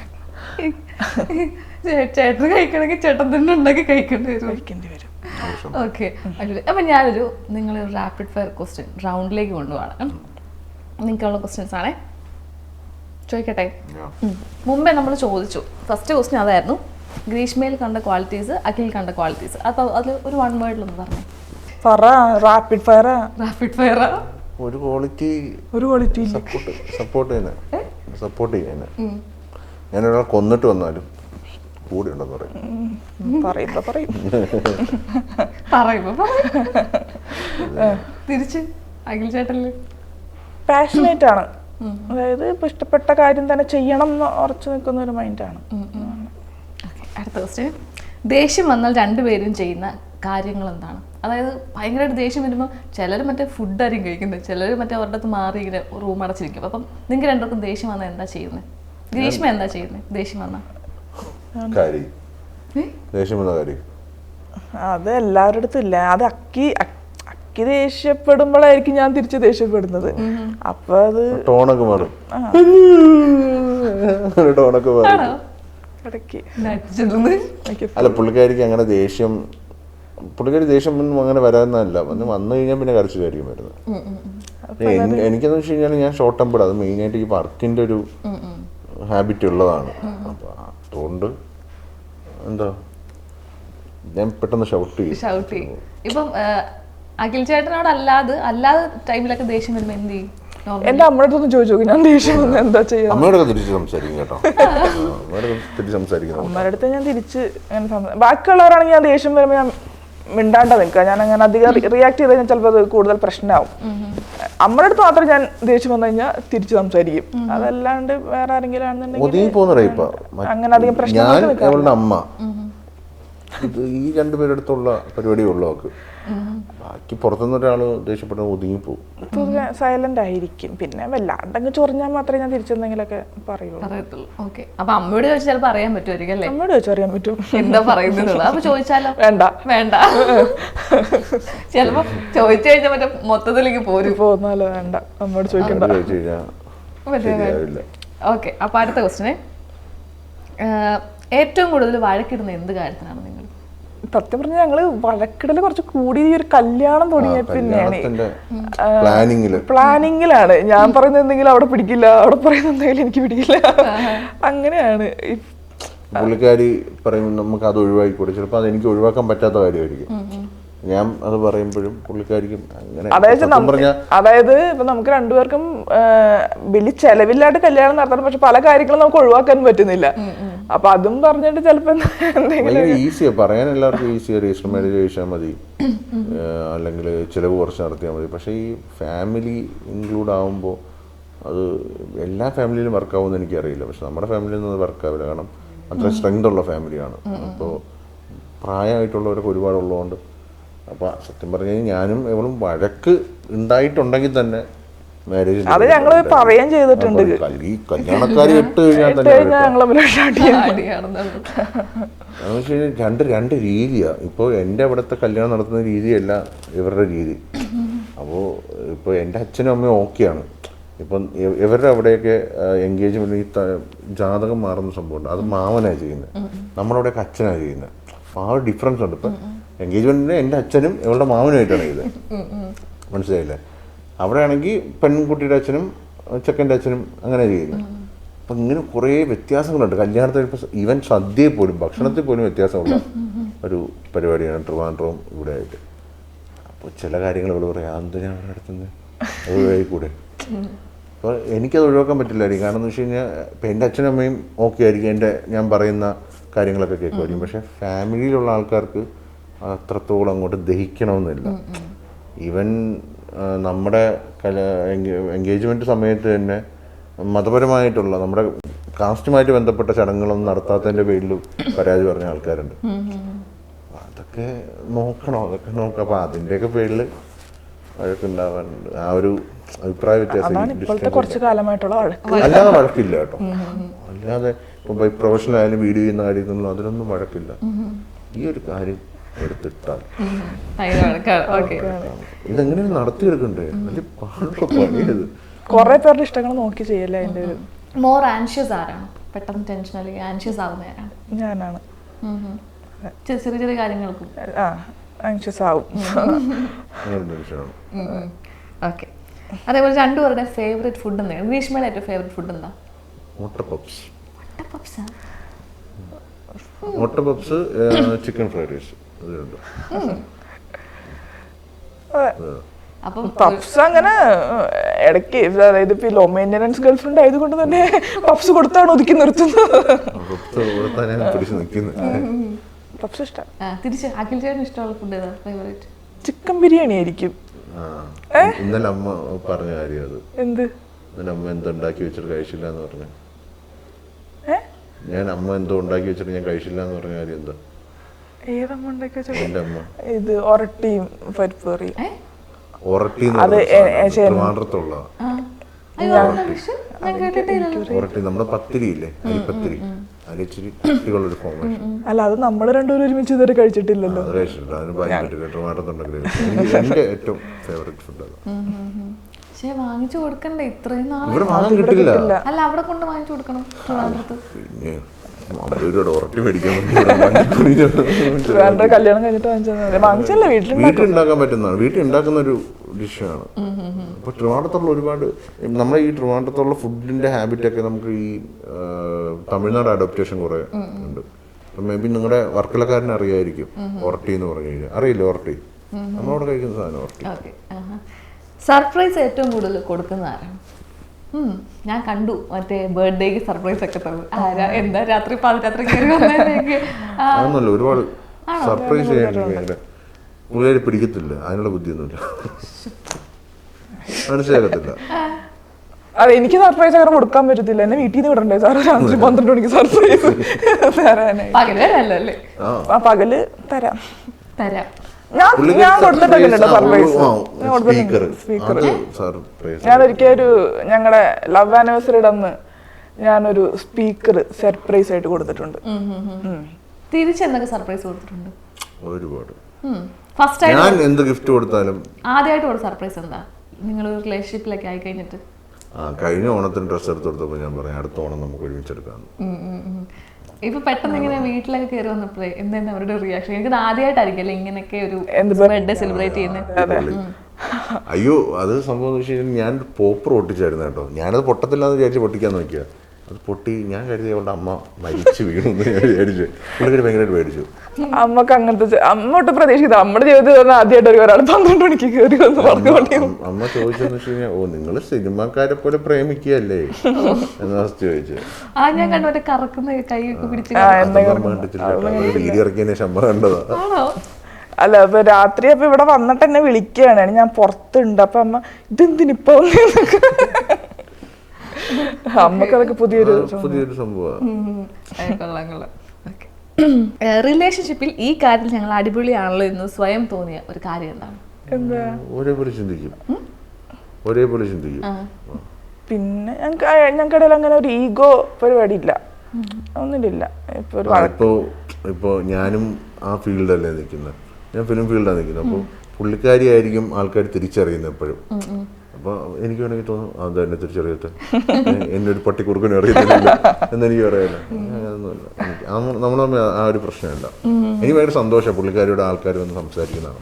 ചേട്ടന് കഴിക്കണമെങ്കിൽ ചേട്ടൻ തന്നെ ഉണ്ടാക്കി കഴിക്കേണ്ടി വരും. ഓക്കെ, അപ്പൊ ഞാനൊരു നിങ്ങളൊരു റാപ്പിഡ് ഫയർ ക്വസ്റ്റ്യൻ റൗണ്ടിലേക്ക് കൊണ്ടുപോവാണ്. നിങ്ങൾക്കുള്ള ക്വസ്റ്റ്യൻസ് ആണേ, ചോദിക്കട്ടെ? മുമ്പേ നമ്മൾ ചോദിച്ചു, ഫസ്റ്റ് ക്വസ്റ്റ്യൻ അതായിരുന്നു, ഗ്രീഷ്മയിൽ കണ്ട ക്വാളിറ്റീസ്, അഖിൽ കണ്ട ക്വാളിറ്റീസ്. അപ്പൊ അതിൽ ഒരു വൺ വേർഡിലൊന്ന് പറഞ്ഞേ. Rapid fire. ഒരു ക്വാളിറ്റി സപ്പോർട്ട് ചെയ്യാൻ ഞാനൊരാൾ കൊന്നിട്ട് വന്നാലും കൂടെ ഉണ്ടെന്ന് പറയും. തിരിച്ച് അഖിൽ ചേട്ടനില് പാഷനേറ്റ് ആണ്. അതായത് ഇപ്പൊ ഇഷ്ടപ്പെട്ട കാര്യം തന്നെ ചെയ്യണം എന്ന് ഉറച്ചു നിൽക്കുന്ന ഒരു മൈൻഡാണ്. അടുത്ത ക്വസ്റ്റ്യൻ, ദേഷ്യം വന്നാൽ രണ്ടുപേരും ചെയ്യുന്ന കാര്യങ്ങൾ എന്താണ്? അതായത് ഭയങ്കരമായിട്ട് ദേഷ്യം വരുമ്പോൾ ചിലർ മറ്റേ ഫുഡായിരിക്കും കഴിക്കുന്നത്, ചിലർ മറ്റേ അവരുടെ അടുത്ത് മാറി ഇങ്ങനെ റൂം അടച്ചിരിക്കും. അപ്പം നിങ്ങൾക്ക് രണ്ടുപേർക്കും ദേഷ്യം വന്നാൽ എന്താ ചെയ്യുന്നത്? ഗ്രീഷ്മ എന്താ ചെയ്യുന്നത് ദേഷ്യം വന്നാൽ? അത് എല്ലാവരുടെ അടുത്തും ഇല്ല. അത് അക്കി ദേഷ്യപ്പെടുമ്പോഴായിരിക്കും ഞാൻ തിരിച്ച് ദേഷ്യപ്പെടുന്നത്. അപ്പൊ അത് ടോണൊക്കെ മാറും. അല്ല, പുള്ളിക്കാരിക്ക് അങ്ങനെ ദേഷ്യം പുള്ളിക്കാരി ദേഷ്യം ഒന്നും അങ്ങനെ വരാനല്ല, വന്നു കഴിഞ്ഞാൽ പിന്നെ കരച്ചിലായിരിക്കും വരുന്നത്. എനിക്കെന്ന് വെച്ച് കഴിഞ്ഞാൽ ഞാൻ ഷോർട്ട് ടെമ്പേർഡ്, അത് മെയിനായിട്ട് ഈ വർക്കിൻ്റെ ഒരു ഹാബിറ്റ് ഉള്ളതാണ്. അപ്പോൾ അതുകൊണ്ട് എന്താ ഞാൻ പെട്ടെന്ന് ഷൗട്ട് ചെയ്യും. ഇപ്പം അഖിൽ ചേട്ടനോട് അല്ലാതെ ടൈമിലൊക്കെ ദേഷ്യം വരുമ്പോൾ എന്ത് ചെയ്യും? എന്റെ അമ്മയുടെ അടുത്തൊന്നും ചോദിച്ചു നോക്കും ഞാൻ ദേഷ്യം എന്താ ചെയ്യാ. അമ്മയോടൊക്കെ തിരിച്ച് സംസാരിക്കും കേട്ടോ. തിരിച്ച് സംസാരിക്കുന്നു. അമ്മയുടെ അടുത്ത് ഞാൻ തിരിച്ച് അങ്ങനെ ബാക്കിയുള്ളവരാണെങ്കിൽ ഞാൻ ദേഷ്യം വരുമ്പോൾ ഞാൻ മിണ്ടാണ്ട നിൽക്കുക. ഞാൻ അങ്ങനെ അധികം റിയാക്ട് ചെയ്ത് കഴിഞ്ഞാൽ ചിലപ്പോൾ അത് കൂടുതൽ പ്രശ്നമാവും. അമ്മയുടെ അടുത്ത് മാത്രം ഞാൻ ദേഷ്യം വന്നു കഴിഞ്ഞാൽ തിരിച്ച് സംസാരിക്കും. അതല്ലാണ്ട് വേറെ ആരെങ്കിലും ആണെന്നുണ്ടെങ്കിൽ അങ്ങനെ അധികം പ്രശ്നം. അമ്മ ഈ രണ്ടുപേരുടെ അടുത്തുള്ള പരിപാടി ഉള്ളവർക്ക്, ബാക്കി പുറത്തുനിന്ന് ഒരാൾ ദേഷ്യപ്പെട്ട ഒതുങ്ങിപ്പോവും. പൊതുവെ സൈലന്റ് ആയിരിക്കും. പിന്നെ വല്ലാണ്ടങ്ങ് ചൊറിഞ്ഞാൽ മാത്രമേ ഞാൻ തിരിച്ചെന്തെങ്കിലൊക്കെ പറയുള്ളൂ. അപ്പൊ അമ്മയോട് ചോദിച്ചാൽ ചിലപ്പോൾ അറിയാൻ പറ്റുമായിരിക്കും അല്ലേ? അമ്മയോട് ചോദിച്ചാൽ അറിയാൻ പറ്റും എന്താ പറയുന്നത്. അപ്പൊ ചോദിച്ചാലോ? വേണ്ട ചിലപ്പോ ചോദിച്ചു കഴിഞ്ഞാൽ മറ്റേ മൊത്തത്തിലേക്ക് പോന്നാലോ വേണ്ട, അമ്മയോട് ചോദിക്കണ്ട. ഓക്കെ, അപ്പൊ അടുത്ത ക്വസ്റ്റ്യന്, ഏറ്റവും കൂടുതൽ വഴക്കിടുന്ന എന്ത് കാര്യത്തിനാണ് നിങ്ങൾ? സത്യം പറഞ്ഞാൽ ഞങ്ങള് വഴക്കിടല് കുറച്ച് കൂടി ഈ ഒരു കല്യാണം തുടങ്ങിയ പിന്നെയാണ്. പ്ലാനിങ്ങിലാണ്. ഞാൻ പറയുന്ന എന്തെങ്കിലും അവിടെ പിടിക്കില്ല, അവിടെ പറയുന്ന എന്തെങ്കിലും എനിക്ക് പിടിക്കില്ല, അങ്ങനെയാണ്. പുള്ളിക്കാരി പറയും നമുക്ക് അത് ഒഴിവാക്കിക്കൂടെ, ചിലപ്പോൾ അത് എനിക്ക് ഒഴിവാക്കാൻ പറ്റാത്ത കാര്യമായിരിക്കും. ഞാൻ അത് പറയുമ്പോഴും പുള്ളിക്കാരിക്കും അങ്ങനെ. അതായത് ഇപ്പൊ നമുക്ക് രണ്ടുപേർക്കും വലിയ ചെലവില്ലാണ്ട് കല്യാണം നടത്തണം, പക്ഷെ പല കാര്യങ്ങളും നമുക്ക് ഒഴിവാക്കാൻ പറ്റുന്നില്ല. അപ്പൊ അതും പറഞ്ഞിട്ട് ചിലപ്പോ ഈസിയാ പറയാൻ, എല്ലാവർക്കും ഈസിയാ രജിസ്റ്റർ മാരേജ് കഴിച്ചാൽ മതി, അല്ലെങ്കിൽ ചിലവ് കുറച്ച് നടത്തിയാൽ മതി. പക്ഷേ ഈ ഫാമിലി ഇൻക്ലൂഡ് ആകുമ്പോൾ അത് എല്ലാ ഫാമിലിയിലും വർക്കാവുമെന്ന് എനിക്കറിയില്ല. പക്ഷെ നമ്മുടെ ഫാമിലിയിൽ നിന്ന് വർക്കാവില്ല, കാരണം അത്ര സ്ട്രെങ്ത് ഉള്ള ഫാമിലിയാണ്. അപ്പോൾ പ്രായമായിട്ടുള്ളവരൊക്കെ ഒരുപാടുള്ളതുകൊണ്ട്. അപ്പോൾ സത്യം പറഞ്ഞു കഴിഞ്ഞാൽ ഞാനും എവളും വഴക്ക് ഉണ്ടായിട്ടുണ്ടെങ്കിൽ തന്നെ മാരേജ് അത് ഞങ്ങൾ പറയുകയും ചെയ്തിട്ടുണ്ട്. ഈ കല്യാണക്കാരി ഇട്ട് കഴിഞ്ഞാൽ തന്നെ രണ്ട് രീതിയാണ്. ഇപ്പോൾ എൻ്റെ അവിടുത്തെ കല്യാണം നടത്തുന്ന രീതിയല്ല ഇവരുടെ രീതി. അപ്പോൾ ഇപ്പോൾ എൻ്റെ അച്ഛനും അമ്മയും ഓക്കെയാണ്. ഇപ്പം ഇവരുടെ അവിടെയൊക്കെ എൻഗേജ്മെന്റ് ഈ ജാതകം മാറുന്ന സംഭവമുണ്ട്, അത് മാവനാണ് ചെയ്യുന്നത്, നമ്മുടെ അവിടെയൊക്കെ അച്ഛനാണ് ചെയ്യുന്നത്. അപ്പോൾ ആ ഒരു ഡിഫറൻസ് ഉണ്ട്. ഇപ്പം എൻഗേജ്മെന്റിന് എൻ്റെ അച്ഛനും ഇവളുടെ മാവനുമായിട്ടാണ് ഇത്, മനസ്സിലായില്ലേ? അവിടെ ആണെങ്കിൽ പെൺകുട്ടിയുടെ അച്ഛനും ചെക്കൻ്റെ അച്ഛനും അങ്ങനെ ചെയ്യുന്നത്. അപ്പം ഇങ്ങനെ കുറേ വ്യത്യാസങ്ങളുണ്ട് കല്യാണത്തിൽ. ഇപ്പോൾ ഈവൻ സദ്യയിൽ പോലും ഭക്ഷണത്തിൽ പോലും വ്യത്യാസമുള്ള ഒരു പരിപാടിയാണ് ട്രിവാൻഡ്രവും ഇവിടെ ആയിട്ട്. അപ്പോൾ ചില കാര്യങ്ങൾ ഇവിടെ പറയാം, എന്തിനാണ് അവിടെ നടത്തുന്നത്, അത് ഒഴിവായിക്കൂടെ? അപ്പോൾ എനിക്കത് ഒഴിവാക്കാൻ പറ്റില്ലായിരിക്കും. കാരണം എന്ന് വെച്ച് കഴിഞ്ഞാൽ ഇപ്പം എൻ്റെ അച്ഛനും അമ്മയും ഓക്കെ ആയിരിക്കും, ഞാൻ പറയുന്ന കാര്യങ്ങളൊക്കെ കേൾക്കുമായിരിക്കും. പക്ഷേ ഫാമിലിയിലുള്ള ആൾക്കാർക്ക് അത്രത്തോളം അങ്ങോട്ട് ദഹിക്കണമെന്നില്ല. ഈവൻ നമ്മുടെ എൻഗേജ്മെൻറ്റ് സമയത്ത് തന്നെ മതപരമായിട്ടുള്ള നമ്മുടെ കാസ്റ്റുമായിട്ട് ബന്ധപ്പെട്ട ചടങ്ങുകളൊന്നും നടത്താത്തതിൻ്റെ പേരിൽ പരാതി പറഞ്ഞ ആൾക്കാരുണ്ട്. അതൊക്കെ നോക്കണം, അതൊക്കെ നോക്കാം. അപ്പോൾ അതിൻ്റെയൊക്കെ പേരിൽ വഴക്കുണ്ടാവാറുണ്ട്. ആ ഒരു അഭിപ്രായ വ്യത്യാസം അല്ലാതെ വഴക്കില്ല കേട്ടോ. അല്ലാതെ ഇപ്പോൾ ബൈ പ്രൊഫഷണൽ ആയാലും വീഡിയോ ചെയ്യുന്ന കാര്യത്തിലും അതിലൊന്നും വഴക്കില്ല. ഈ ഒരു കാര്യം എടുത്തിട്ടാൽ ഇതെങ്ങനെ നടത്തിയെടുക്കണ്ടേ, വലിയ പാടുള്ള പണിയത്. കുറെ പേരുടെ ഇഷ്ടങ്ങൾ നോക്കി ചെയ്യല്ലേ. അതിന്റെ ഒരു മോർ ആൻഷ്യസ് ആരാണ്? പെട്ടെന്ന് ടെൻഷൻ അല്ലെങ്കിൽ ആൻഷ്യസ് ആവുന്ന ആരാണ്? ഞാനാണ്. ചെറിയ ചെറിയ കാര്യങ്ങൾക്കും ആൻഷ്യസ് ആവും. ഓക്കെ, അതേപോലെ രണ്ടുപേരുടെ ഫേവറേറ്റ് ഫുഡ് എന്താണ്? ഗ്രീഷ്മയുടെ ഏറ്റവും ഫേവറേറ്റ് ഫുഡ് എന്താ? മുട്ട puffs, chicken fried rice. Puffs അങ്ങനെ ഇടയ്ക്ക്, അതായത് ഇപ്പൊ ലോ മെയിൻ്റനൻസ് ഗേൾഫ്രണ്ട് ആയതുകൊണ്ട് തന്നെ പപ്സ് കൊടുത്താണ് ഒതുക്കി നിർത്തുന്നത്. പപ്സ് ഇഷ്ടം. തിരിച്ച് അഖിൽ ചേട്ടന് ഇഷ്ടമുള്ള ഫുഡ് ഏതാ ഫേവറേറ്റ്? ചിക്കൻ ബിരിയാണി ആയിരിക്കും. ഇന്നലെ അമ്മ പറഞ്ഞ കാര്യം അത്. എന്ത്? അമ്മ എന്തോ ഉണ്ടാക്കി വെച്ചിട്ട് കഴിച്ചില്ല എന്ന് പറഞ്ഞു. ഞാൻ അമ്മ എന്തോ ഉണ്ടാക്കി വെച്ചിട്ട് ഞാൻ കഴിച്ചില്ല എന്ന് പറഞ്ഞ കാര്യം എന്താ? ഏതമ്മ ഉണ്ടാക്കി വെച്ചത്? എന്റെ അമ്മ. ഇത് ഒരട്ടിയും പരിപ്പ് കറിയും. ഒരട്ടി ട്രിവാൻഡ്രത്തുള്ള ഒരട്ടി, നമ്മുടെ പത്തിരിയില്ലേ, അരിപ്പത്തിരി, അതിലിച്ചിരി കട്ടികളുള്ളൊരു ഫോർമേഷൻ. അല്ല, അത് നമ്മൾ രണ്ടുപേരും ഒരുമിച്ച് ഇതുവരെ കഴിച്ചിട്ടില്ലല്ലോ. അത് കഴിച്ചിട്ടുണ്ട്, അതിന് ഭയങ്കര ട്രിവാൻഡ്രത്തുണ്ടെങ്കിൽ എന്റെ ഏറ്റവും ഫേവറേറ്റ് ഫുഡ് അത്. വാങ്ങിച്ചു കൊടുക്കണ്ടേ ഇത്രയും നാൾ? ഇവിടെ വാങ്ങാൻ കിട്ടില്ല. അല്ല, അവിടെ കൊണ്ട് വാങ്ങിച്ചു കൊടുക്കണം. പിന്നെ 50 ഉറട്ടി മേടിക്കാൻ വേണ്ടി വേണ്ട കല്യാണം കഴിഞ്ഞിട്ട് വാങ്ങിച്ചല്ലേ വീട്ടിലുണ്ടാക്കാൻ പറ്റുന്നതാണ്. വീട്ടിൽ ഉണ്ടാക്കുന്ന ഒരു ഡിഷാണ്. അപ്പോൾ ട്രിവാൻഡ്രത്തുള്ള ഒരുപാട് നമ്മുടെ ഈ ട്രിവാൻഡ്രത്തുള്ള ഫുഡിന്റെ ഹാബിറ്റൊക്കെ നമുക്ക് ഈ തമിഴ്നാട് അഡോപ്റ്റേഷൻ കുറെ ഉണ്ട്. മേ ബി നിങ്ങളുടെ വർക്കലക്കാരനെ അറിയായിരിക്കും ഒറട്ടി എന്ന് പറഞ്ഞു കഴിഞ്ഞാൽ. അറിയില്ല ഒറട്ടി? നമ്മളവിടെ കഴിക്കുന്ന സാധനം ഒറട്ടി. സർപ്രൈസ് ഏറ്റവും കൂടുതൽ കൊടുക്കുന്ന ആരാണ്? ഞാൻ കണ്ടു മറ്റേ ബർത്ത്ഡേക്ക് സർപ്രൈസ് ഒക്കെ തന്നു. ആരാ എന്താ രാത്രി പാതിരാത്രി കയറി വന്നേക്ക്? അതൊന്നുമല്ല, ഒരുപാട് സർപ്രൈസ് ചെയ്യാൻ പുള്ളിയെ പിടിക്കത്തില്ല, അതിനുള്ള ബുദ്ധിയൊന്നുമില്ല, മനസ്സിലാകത്തില്ല. അതെ, എനിക്ക് സർപ്രൈസ് അങ്ങനെ കൊടുക്കാൻ പറ്റത്തില്ല. എന്നെ വീട്ടിൽ നിന്ന് വിടണ്ടേ സാറ് രാത്രി 12 മണിക്ക് സർപ്രൈസ് തരാനായി? പകല് തരാം. ഞാൻ കൊടുത്തിട്ടൊക്കെ സർപ്രൈസ്. ഞാൻ ഒരിക്കലും ഞങ്ങളുടെ ലവ് ആനിവേഴ്സറിയുടെ അന്ന് ഞാനൊരു സ്പീക്കർ സർപ്രൈസ് ആയിട്ട് കൊടുത്തിട്ടുണ്ട്. തിരിച്ചെന്തൊക്കെ സർപ്രൈസ് കൊടുത്തിട്ടുണ്ട്? ഒരുപാട്. ഫസ്റ്റ് ടൈം ഞാൻ എന്ത് ഗിഫ്റ്റ് കൊടുത്താലും ആദ്യമായിട്ട് കൊടുത്ത സർപ്രൈസ് എന്താ? നിങ്ങൾ ഒരു റിലേഷൻഷിപ്പിലൊക്കെ ആയി കഴിഞ്ഞിട്ട് കഴിഞ്ഞ ഓണത്തിന് ഡ്രസ്സ് എടുത്ത് കൊടുത്തപ്പോൾ ഞാൻ പറയാം അടുത്ത ഓണം നമുക്ക് ഒരുമിച്ചെടുക്കാം. ഇപ്പൊ പെട്ടെന്ന് ഇങ്ങനെ വീട്ടിലൊക്കെ കയറി വന്നപ്പോഴേ എന്തായിരുന്നു അവരുടെ റിയാക്ഷൻ? എനിക്ക് ആദ്യമായിട്ടായിരിക്കല്ലേ ഇങ്ങനെയൊക്കെ ഒരു ബർത്ത്ഡേ സെലിബ്രേറ്റ് ചെയ്യുന്നത്? അയ്യോ, അത് സംഭവം എന്ന് വെച്ച് കഴിഞ്ഞാൽ ഞാൻ പോപ്പർ പൊട്ടിച്ചായിരുന്നു കേട്ടോ. ഞാനത് പൊട്ടത്തില്ലാന്ന് വിചാരിച്ച് പൊട്ടിക്കാൻ നോക്കിയാ അത് പൊട്ടി. ഞാൻ കരുതി അവളുടെ അമ്മ മരിച്ചു വീണു എന്ന് ഞാൻ വിചാരിച്ചു. പുള്ളിക്കാരി ഭയങ്കരമായിട്ട് പേടിച്ചു. അമ്മക്ക് അങ്ങനത്തെ അമ്മ ഒട്ടും പ്രതീക്ഷിക്കുന്നത് നമ്മുടെ ജീവിതത്തിൽ ആദ്യമായിട്ട് ഒരാൾ 12 മണിക്ക് കയറി വന്ന് പറഞ്ഞു. അമ്മ ചോദിച്ചെന്ന് വെച്ച് കഴിഞ്ഞാൽ, ഓ നിങ്ങൾ സിനിമാക്കാരെ പോലെ പ്രേമിക്കുകയല്ലേ എന്ന് ഫസ്റ്റ് ചോദിച്ചു. ഞാൻ കണ്ടു മറ്റേ കറക്കുന്ന കൈയൊക്കെ പിടിച്ച് വീഡിയോ ഇറക്കിയതിന് ശമ്പളം കണ്ടതാ. അല്ല, അപ്പൊ രാത്രി അപ്പൊ ഇവിടെ വന്നിട്ട് എന്നെ വിളിക്കുകയാണ്, ഞാൻ പുറത്തുണ്ട്. അപ്പൊ അമ്മ ഇതെന്തിനിപ്പോ അമ്മക്ക് അതൊക്കെ പുതിയൊരു സംഭവം. റിലേഷൻഷിപ്പിൽ ഈ കാര്യത്തിൽ ഞങ്ങൾ അടിപൊളിയാണല്ലോ എന്ന് സ്വയം തോന്നിയ ഒരു കാര്യം എന്താണ്? ഒരേപോലെ ചിന്തിക്കും. പിന്നെ ഞങ്ങൾക്കിടയിൽ അങ്ങനെ ഒരു ഈഗോ പരിപാടി ഇല്ല, ഒന്നുമില്ല. ഇപ്പൊ ഞാനും ആ ഫീൽഡല്ലേ നിൽക്കുന്നത്, ഞാൻ ഫിലിം ഫീൽഡാണ് നിൽക്കുന്നത്. അപ്പോൾ പുള്ളിക്കാരിയായിരിക്കും ആൾക്കാർ തിരിച്ചറിയുന്നത് എപ്പോഴും. അപ്പോൾ എനിക്ക് വേണമെങ്കിൽ തോന്നും അത് എന്നെ തിരിച്ചറിയട്ടെ, എന്നെ ഒരു പട്ടിക്കുറുക്കനും അറിയത്തില്ല എന്നെനിക്ക് പറയാനില്ല. അതൊന്നുമില്ല, നമ്മൾ തമ്മിൽ ആ ഒരു പ്രശ്നമില്ല. എനിക്ക് ഭയങ്കര സന്തോഷമാണ് പുള്ളിക്കാരിയുടെ ആൾക്കാർ വന്ന് സംസാരിക്കുന്നതാണ്.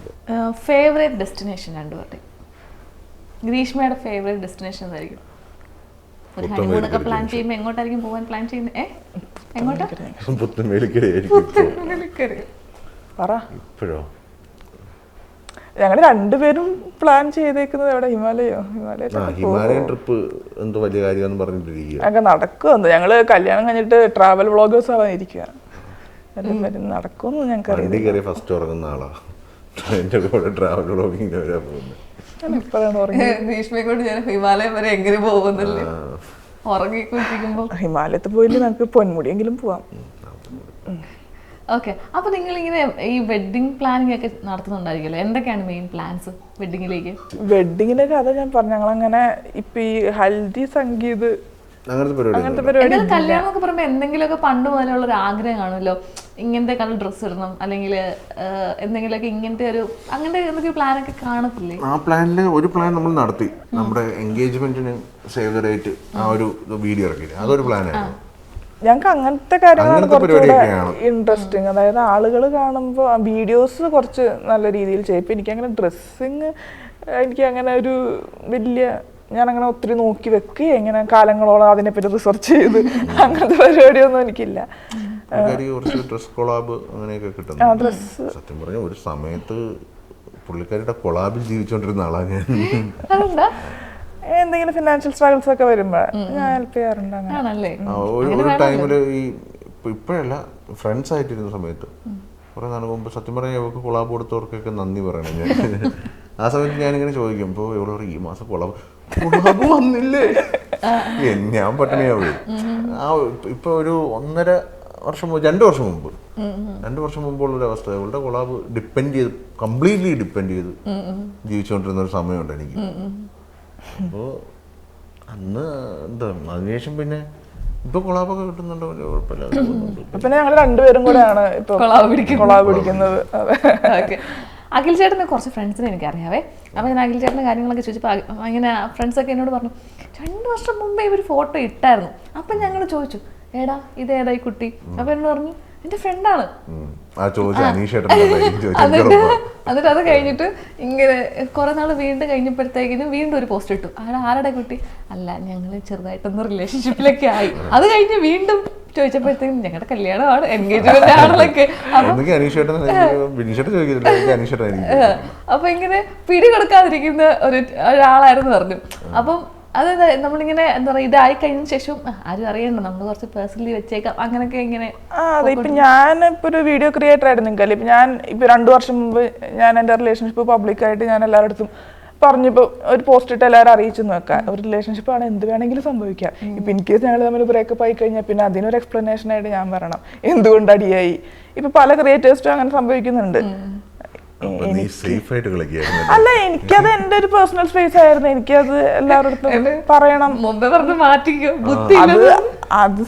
ഫേവറേറ്റ് ഡെസ്റ്റിനേഷൻ രണ്ടുപേരുടെ? ഗ്രീഷ്മയുടെ ഫേവറേറ്റ് ഡെസ്റ്റിനേഷൻ എന്തായിരിക്കും? ഒരു ഹണിമൂണൊക്കെ പ്ലാൻ ചെയ്യുമ്പോൾ എങ്ങോട്ടായിരിക്കും പോകാൻ പ്ലാൻ ചെയ്യുന്നത്? എങ്ങോട്ടാ? ഇപ്പോഴോ ഞങ്ങൾ രണ്ടുപേരും പ്ലാൻ ചെയ്തേക്കുന്നത് എവിടെ? ഹിമാലയൻ ട്രിപ്പ് എന്തോ വലിയ കാര്യം പറഞ്ഞിട്ടിരിക്കുക. ഞങ്ങൾക്ക് നടക്കുമെന്ന്, ഞങ്ങള് കല്യാണം കഴിഞ്ഞിട്ട് ട്രാവൽ വ്ളോഗേഴ്സ് ആവാൻ ഇരിക്കുക. നടക്കുമെന്ന് ഞങ്ങൾക്ക് അറിയാം. ഫസ്റ്റ് ഉറങ്ങുന്ന ആളാ എന്റെ കൂടെ ട്രാവൽ വ്ളോഗിങ്ങിന് വരാൻ പോകുന്നത്. ഗ്രീഷ്മയെ കൊണ്ട് ഞാൻ ഹിമാലയം വരെ എങ്ങനെ പോകുന്നല്ലേ? ഉറങ്ങിക്കൊണ്ടിരിക്കുമ്പോ ഹിമാലയത്തിൽ പോയില്ല, നമുക്ക് പൊന്മുടിയെങ്കിലും പോവാം. ഓക്കെ, അപ്പൊ നിങ്ങളിങ്ങനെ ഈ വെഡിങ് പ്ലാനിങ് ഒക്കെ നടത്തുന്നുണ്ടായിരിക്കുമല്ലോ, എന്തൊക്കെയാണ് മെയിൻ പ്ലാൻസ് വെഡിങ്ങിലേക്ക്? വെഡിങ്ങിന്റെ കഥ ഞാൻ പറഞ്ഞു. ഞങ്ങളങ്ങനെ ഇപ്പൊ ഈ ഹൽദി സംഗീത് അങ്ങനത്തെ പരിപാടി, കല്യാണമൊക്കെ പറയുമ്പോ എന്തെങ്കിലുമൊക്കെ പണ്ട് മുതലുള്ള ഒരു ആഗ്രഹം കാണുമല്ലോ, ഇങ്ങനത്തെ കളർ ഡ്രസ്സ് ഇടണം, അല്ലെങ്കിൽ എന്തെങ്കിലുമൊക്കെ ഇങ്ങനത്തെ ഒരു അങ്ങനത്തെ എന്തൊക്കെ പ്ലാനൊക്കെ കാണത്തില്ലേ? ആ പ്ലാനില് ഒരു പ്ലാൻ നമ്മൾ നടത്തി. നമ്മുടെ എൻഗേജ്മെന്റിന് സേവ് ദ ഡേറ്റ് ആ ഒരു വീഡിയോ ഇറക്കി, അതൊരു പ്ലാനായിരുന്നു. ഞങ്ങൾക്ക് അങ്ങനത്തെ കാര്യങ്ങളാണ് കുറച്ചുകൂടെ ഇൻട്രസ്റ്റിങ്. അതായത് ആളുകൾ കാണുമ്പോൾ വീഡിയോസ് കുറച്ച് നല്ല രീതിയിൽ ചെയ്യും. ഇപ്പം എനിക്കങ്ങനെ ഡ്രസ്സിങ് എനിക്കങ്ങനെ ഒരു വലിയ ഞാനങ്ങനെ ഒത്തിരി നോക്കി വെക്കുകയും എങ്ങനെ കാലങ്ങളോളം അതിനെപ്പറ്റി റിസർച്ച് ചെയ്ത് അങ്ങനത്തെ പരിപാടിയൊന്നും എനിക്കില്ല. ഡ്രസ് കൊളാബ് അങ്ങനെയൊക്കെ കിട്ടുന്നു. സത്യം പറഞ്ഞാൽ ഒരു സമയത്ത് പുള്ളിക്കാരുടെ കൊളാബിൽ ജീവിച്ചോണ്ടിരുന്ന ആളാണ് ഞാൻ. എന്തെങ്കിലും ഫിനാൻഷ്യൽ സ്ട്രഗിൾസ് ഒക്കെ വരുമ്പോ ഞാൻ ഹെൽപ്പ് ചെയ്യാറുണ്ട്. ഒരു ടൈമില് ഈ ഇപ്പോഴല്ല, ഫ്രണ്ട്സ് ആയിട്ടിരുന്ന സമയത്ത് കുറെ നാൾ മുമ്പ് സത്യം പറഞ്ഞാൽ ഇവർക്ക് കൊളാബ് കൊടുത്തവർക്കൊക്കെ നന്ദി പറയണം ഞാൻ. ആ സമയത്ത് ഞാനിങ്ങനെ ചോദിക്കും, ഇപ്പോൾ എവിടെ പറയും ഈ മാസം കൊളാബ് വന്നില്ലേ, ഞാൻ പട്ടിണിയാവേ. ആ ഇപ്പൊ ഒരു 1.5 വർഷം 2 വർഷം മുമ്പ് 2 വർഷം മുമ്പുള്ളൊരു അവസ്ഥ. ഇവളുടെ കൊളാബ് കംപ്ലീറ്റ്ലി ഡിപ്പെൻഡ് ചെയ്ത് ജീവിച്ചുകൊണ്ടിരുന്ന ഒരു സമയമുണ്ട് എനിക്ക്. അപ്പോൾ അന്ന് എന്താ അതിനുശേഷം പിന്നെ ഇപ്പൊ കൊളാബൊക്കെ കിട്ടുന്നുണ്ടോ കുഴപ്പമില്ല. പിന്നെ ഞങ്ങൾ രണ്ടുപേരും കൂടെയാണ് ഇപ്പൊ കൊളാബ് പിടിക്കുന്നത്. അഖിൽ ചേട്ടന് കുറച്ച് ഫ്രണ്ട്സിനെ എനിക്കറിയാവേ. അപ്പോൾ ഞാൻ അഖിൽ ചേട്ടൻ്റെ കാര്യങ്ങളൊക്കെ ചോദിച്ചപ്പോൾ ഇങ്ങനെ ഫ്രണ്ട്സൊക്കെ എന്നോട് പറഞ്ഞു 2 വർഷം മുമ്പേ ഇവർ ഫോട്ടോ ഇട്ടായിരുന്നു. അപ്പം ഞങ്ങൾ ചോദിച്ചു ഏടാ ഇതേതാ ഈ കുട്ടി? അപ്പൊ എന്നോട് പറഞ്ഞു എന്റെ ഫ്രണ്ടാണ്. എന്നിട്ട് അത് കഴിഞ്ഞിട്ട് ഇങ്ങനെ കുറെ നാൾ വീണ്ടും കഴിഞ്ഞപ്പോഴത്തേക്കിനും വീണ്ടും ഒരു പോസ്റ്റ് ഇട്ടു, ആരുടെ കുട്ടി? അല്ല ഞങ്ങൾ ചെറുതായിട്ടൊന്ന് റിലേഷൻഷിപ്പിലൊക്കെ ആയി. അത് കഴിഞ്ഞ് വീണ്ടും ചോദിച്ചപ്പോഴത്തേക്കും ഞങ്ങളുടെ കല്യാണമാണ്, എൻഗേജ്മെന്റ് ആണെന്നൊക്കെ. അപ്പൊ ഇങ്ങനെ പിടികൊടുക്കാതിരിക്കുന്ന ഒരാളായിരുന്നു പറഞ്ഞു. അപ്പം അത് നമ്മളിങ്ങനെ എന്താ പറയാ ഇതായി കഴിഞ്ഞ ശേഷം ആരും അറിയണ്ട, നമ്മൾ കുറച്ച് പേഴ്സണലി വെച്ചേക്കാം അങ്ങനെയൊക്കെ ഇങ്ങനെ. അതെ, ഇപ്പൊ ഞാനിപ്പോ ഒരു വീഡിയോ ക്രിയേറ്റർ ആയിരുന്നു. ഇപ്പൊ ഞാൻ ഇപ്പൊ 2 വർഷം മുമ്പ് ഞാൻ എന്റെ റിലേഷൻഷിപ്പ് പബ്ലിക്കായിട്ട് ഞാൻ എല്ലാവരുടെ പറഞ്ഞിപ്പോ ഒരു പോസ്റ്റ് ഇട്ട് എല്ലാവരും അറിയിച്ചെന്ന് വെക്കാം. ഒരു റിലേഷൻഷിപ്പ് ആണ്, എന്ത് വേണമെങ്കിലും സംഭവിക്കാം. ഇപ്പൊ ഇൻ കേസ് ഞങ്ങൾ തമ്മിൽ ബ്രേക്കപ്പ് ആയി കഴിഞ്ഞാൽ പിന്നെ അതിനൊരു എക്സ്പ്ലനേഷൻ ആയിട്ട് ഞാൻ പറയണം എന്തുകൊണ്ട് അടിയായി. ഇപ്പൊ പല ക്രിയേറ്റേഴ്സും അങ്ങനെ സംഭവിക്കുന്നുണ്ട്. അല്ല, എനിക്കത് എന്റെ ഒരു പേഴ്സണൽ സ്പേസ് ആയിരുന്നു, എനിക്കത് എല്ലാവരുടെ പറയണം. അത്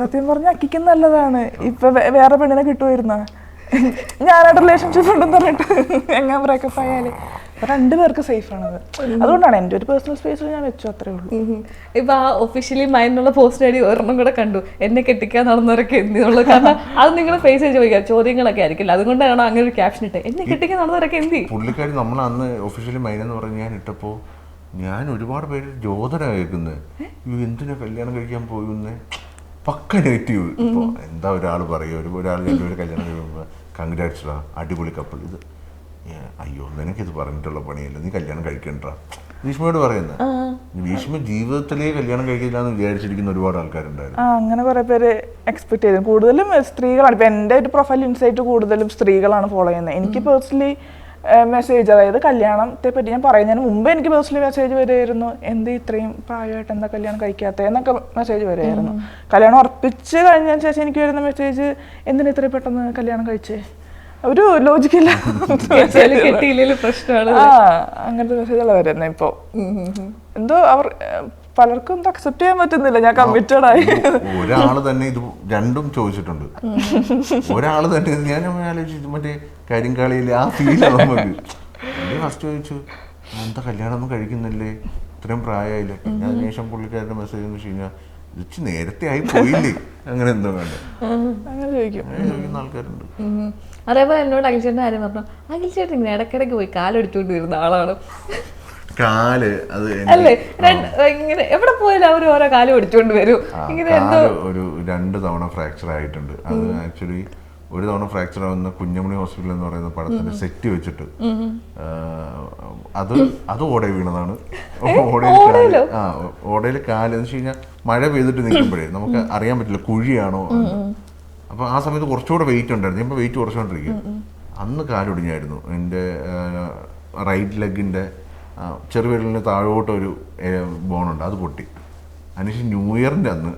സത്യം പറഞ്ഞ അക്കിക്കും നല്ലതാണ്. ഇപ്പൊ വേറെ പെണ്ണിനെ കിട്ടുമായിരുന്ന ഞാനായിട്ട് റിലേഷൻഷിപ്പ് ഉണ്ടെന്ന് പറഞ്ഞിട്ട് എങ്ങനെ ബ്രേക്കപ്പ് ആയാല് 2 പേർക്ക് സേഫ് ആണത്. അതുകൊണ്ടാണ് എന്റെ ഒരു പേഴ്സണൽ സ്പേസിൽ ഞാൻ വെച്ചു, അത്രേ ഉള്ളൂ. ഇപ്പൊ ആ ഒഫീഷ്യലി മൈൻഡുള്ള പോസ്റ്റ് ഐഡി ഒരെണ്ണം കൂടെ കണ്ടു, എന്നെ കെട്ടിക്കാൻ നടന്നവരൊക്കെ എന്തിനുള്ളത്. കാരണം അത് നിങ്ങൾ ഫേസ് ചെയ്ത് ചോദിക്കാം, ചോദ്യങ്ങളൊക്കെ ആയിരിക്കില്ല. അതുകൊണ്ടാണ് അങ്ങനെ ഒരു ക്യാപ്ഷൻ ഇട്ട്, എന്നെ കെട്ടിക്കാൻ നടന്നവരൊക്കെ എന്തി. പുള്ളിക്കാരി നമ്മൾ അന്ന് ഒഫീഷ്യലി മൈൻഡ് എന്ന് പറഞ്ഞ് ഞാൻ ഇട്ടപ്പോ ഞാൻ ഒരുപാട് പേര് രോദന കേൾക്കുന്നത്, എന്തിനാ കല്യാണം കഴിക്കാൻ പോയിന്ന് പക്ക നെഗറ്റീവ്. ഇപ്പൊ എന്താ ഒരാൾ പറയും, ഒരാൾ 2 പേര് കല്യാണം കഴിയുമ്പോ കൺഗ്രാറ്റ്സ് അടിപൊളി കപ്പിൾ. ഇത് അയ്യോ നിനക്കിത് പറഞ്ഞിട്ടുള്ള പണിയല്ല, നീ കല്യാണം കഴിക്കണ്ട ഭീഷ്മയോട് പറയുന്നത്. ഭീഷ്മ ജീവിതത്തിലേ കല്യാണം കഴിക്കില്ല എന്ന് വിചാരിച്ചിരിക്കുന്ന ഒരുപാട് ആൾക്കാരുണ്ടായിരുന്നു. അങ്ങനെ കുറെ പേര് എക്സ്പെക്ട് ചെയ്തു. കൂടുതലും സ്ത്രീകളാണ്. ഇപ്പൊ എന്റെ ഒരു പ്രൊഫൈൽ ഇൻസൈറ്റ് കൂടുതലും സ്ത്രീകളാണ് ഫോളോ ചെയ്യുന്നത്. എനിക്ക് പേഴ്സണലി മെസ്സേജ്, അതായത് കല്യാണത്തെ പറ്റി ഞാൻ പറയുന്നതിന് മുമ്പ് എനിക്ക് പേഴ്സണലി മെസ്സേജ് വരുമായിരുന്നു, എന്ത് ഇത്രയും പ്രായമായിട്ട് എന്താ കല്യാണം കഴിക്കാത്ത എന്നൊക്കെ മെസ്സേജ് വരുമായിരുന്നു. കല്യാണം ഉറപ്പിച്ച് കഴിഞ്ഞതിന് ശേഷം എനിക്ക് വരുന്ന മെസ്സേജ്, എന്തിനാ ഇത്രയും പെട്ടെന്ന് കല്യാണം കഴിച്ചേ, ഒരു ലോജിക്കില്ല, പ്രശ്നമാണ്. അങ്ങനത്തെ മെസ്സേജുകൾ വരുന്നത്. ഇപ്പൊ എന്തോ അവർ പലർക്കും എന്തോ അക്സെപ്റ്റ് ചെയ്യാൻ പറ്റുന്നില്ല, ഞാൻ കമ്മിറ്റഡ് ആയി. ഒരാള് തന്നെ ഇത് രണ്ടും ചോദിച്ചിട്ടുണ്ട്. ഒരാള് തന്നെ ഞാൻ ആലോചിച്ചു, മറ്റേ കരിങ്കാളിയിലെ ആ ഫീലാണ് നമുക്ക്. ഫസ്റ്റ് ചോദിച്ചു എന്താ കല്യാണം ഒന്നും കഴിക്കുന്നില്ലേ, ഇത്രയും പ്രായമായില്ലേ. പിന്നെ അതിനുശേഷം പുള്ളിക്കാരുടെ മെസ്സേജ് എന്ന് വെച്ച് കഴിഞ്ഞാൽ ഇത് നേരത്തെ ആയി പോയില്ലേ, അങ്ങനെ എന്തോ വേണ്ട അങ്ങനെ ചോദിക്കുന്ന ആൾക്കാരുണ്ട്. അതേപോലെ എന്നോട് അഖിൽചേട്ടൻ്റെ കാര്യം പറഞ്ഞു, അഖിൽചേട്ടൻ ഇങ്ങനെ ഇടയ്ക്കിടയ്ക്ക് പോയി കാലെടുത്തോണ്ട് വരുന്ന ആളാണ്. കാല് അത് അല്ലേ, ഇങ്ങനെ എവിടെ പോയാലും അവർ ഓരോ കാലം ഓടിച്ചോണ്ട് വരും. ഇങ്ങനെ എന്തോ ഒരു 2 തവണ ഫ്രാക്ചർ ആയിട്ടുണ്ട്. അത് ആക്ച്വലി ഒരു തവണ ഫ്രാക്ചർ ആവുന്ന കുഞ്ഞമണി ഹോസ്പിറ്റൽ എന്ന് പറയുന്ന പടത്തിന്റെ സെറ്റ് വെച്ചിട്ട് അത് ഓടെ വീണതാണ്. ഓടയിൽ കാല് എന്ന് വെച്ച് കഴിഞ്ഞാൽ മഴ പെയ്തിട്ട് നിൽക്കുമ്പോഴേ നമുക്ക് അറിയാൻ പറ്റില്ല കുഴിയാണോ. അപ്പൊ ആ സമയത്ത് കുറച്ചുകൂടെ വെയിറ്റ് ഉണ്ടായിരുന്നു, ഇപ്പൊ വെയിറ്റ് കുറച്ചുകൊണ്ടിരിക്കും. അന്ന് കാലൊടിഞ്ഞായിരുന്നു. എൻ്റെ റൈറ്റ് ലെഗിന്റെ ചെറുവിരലിന് താഴോട്ടൊരു ബോണുണ്ട്, അത് പൊട്ടി. അതിനുശേഷം ന്യൂ ഇയറിന്റെ അന്ന്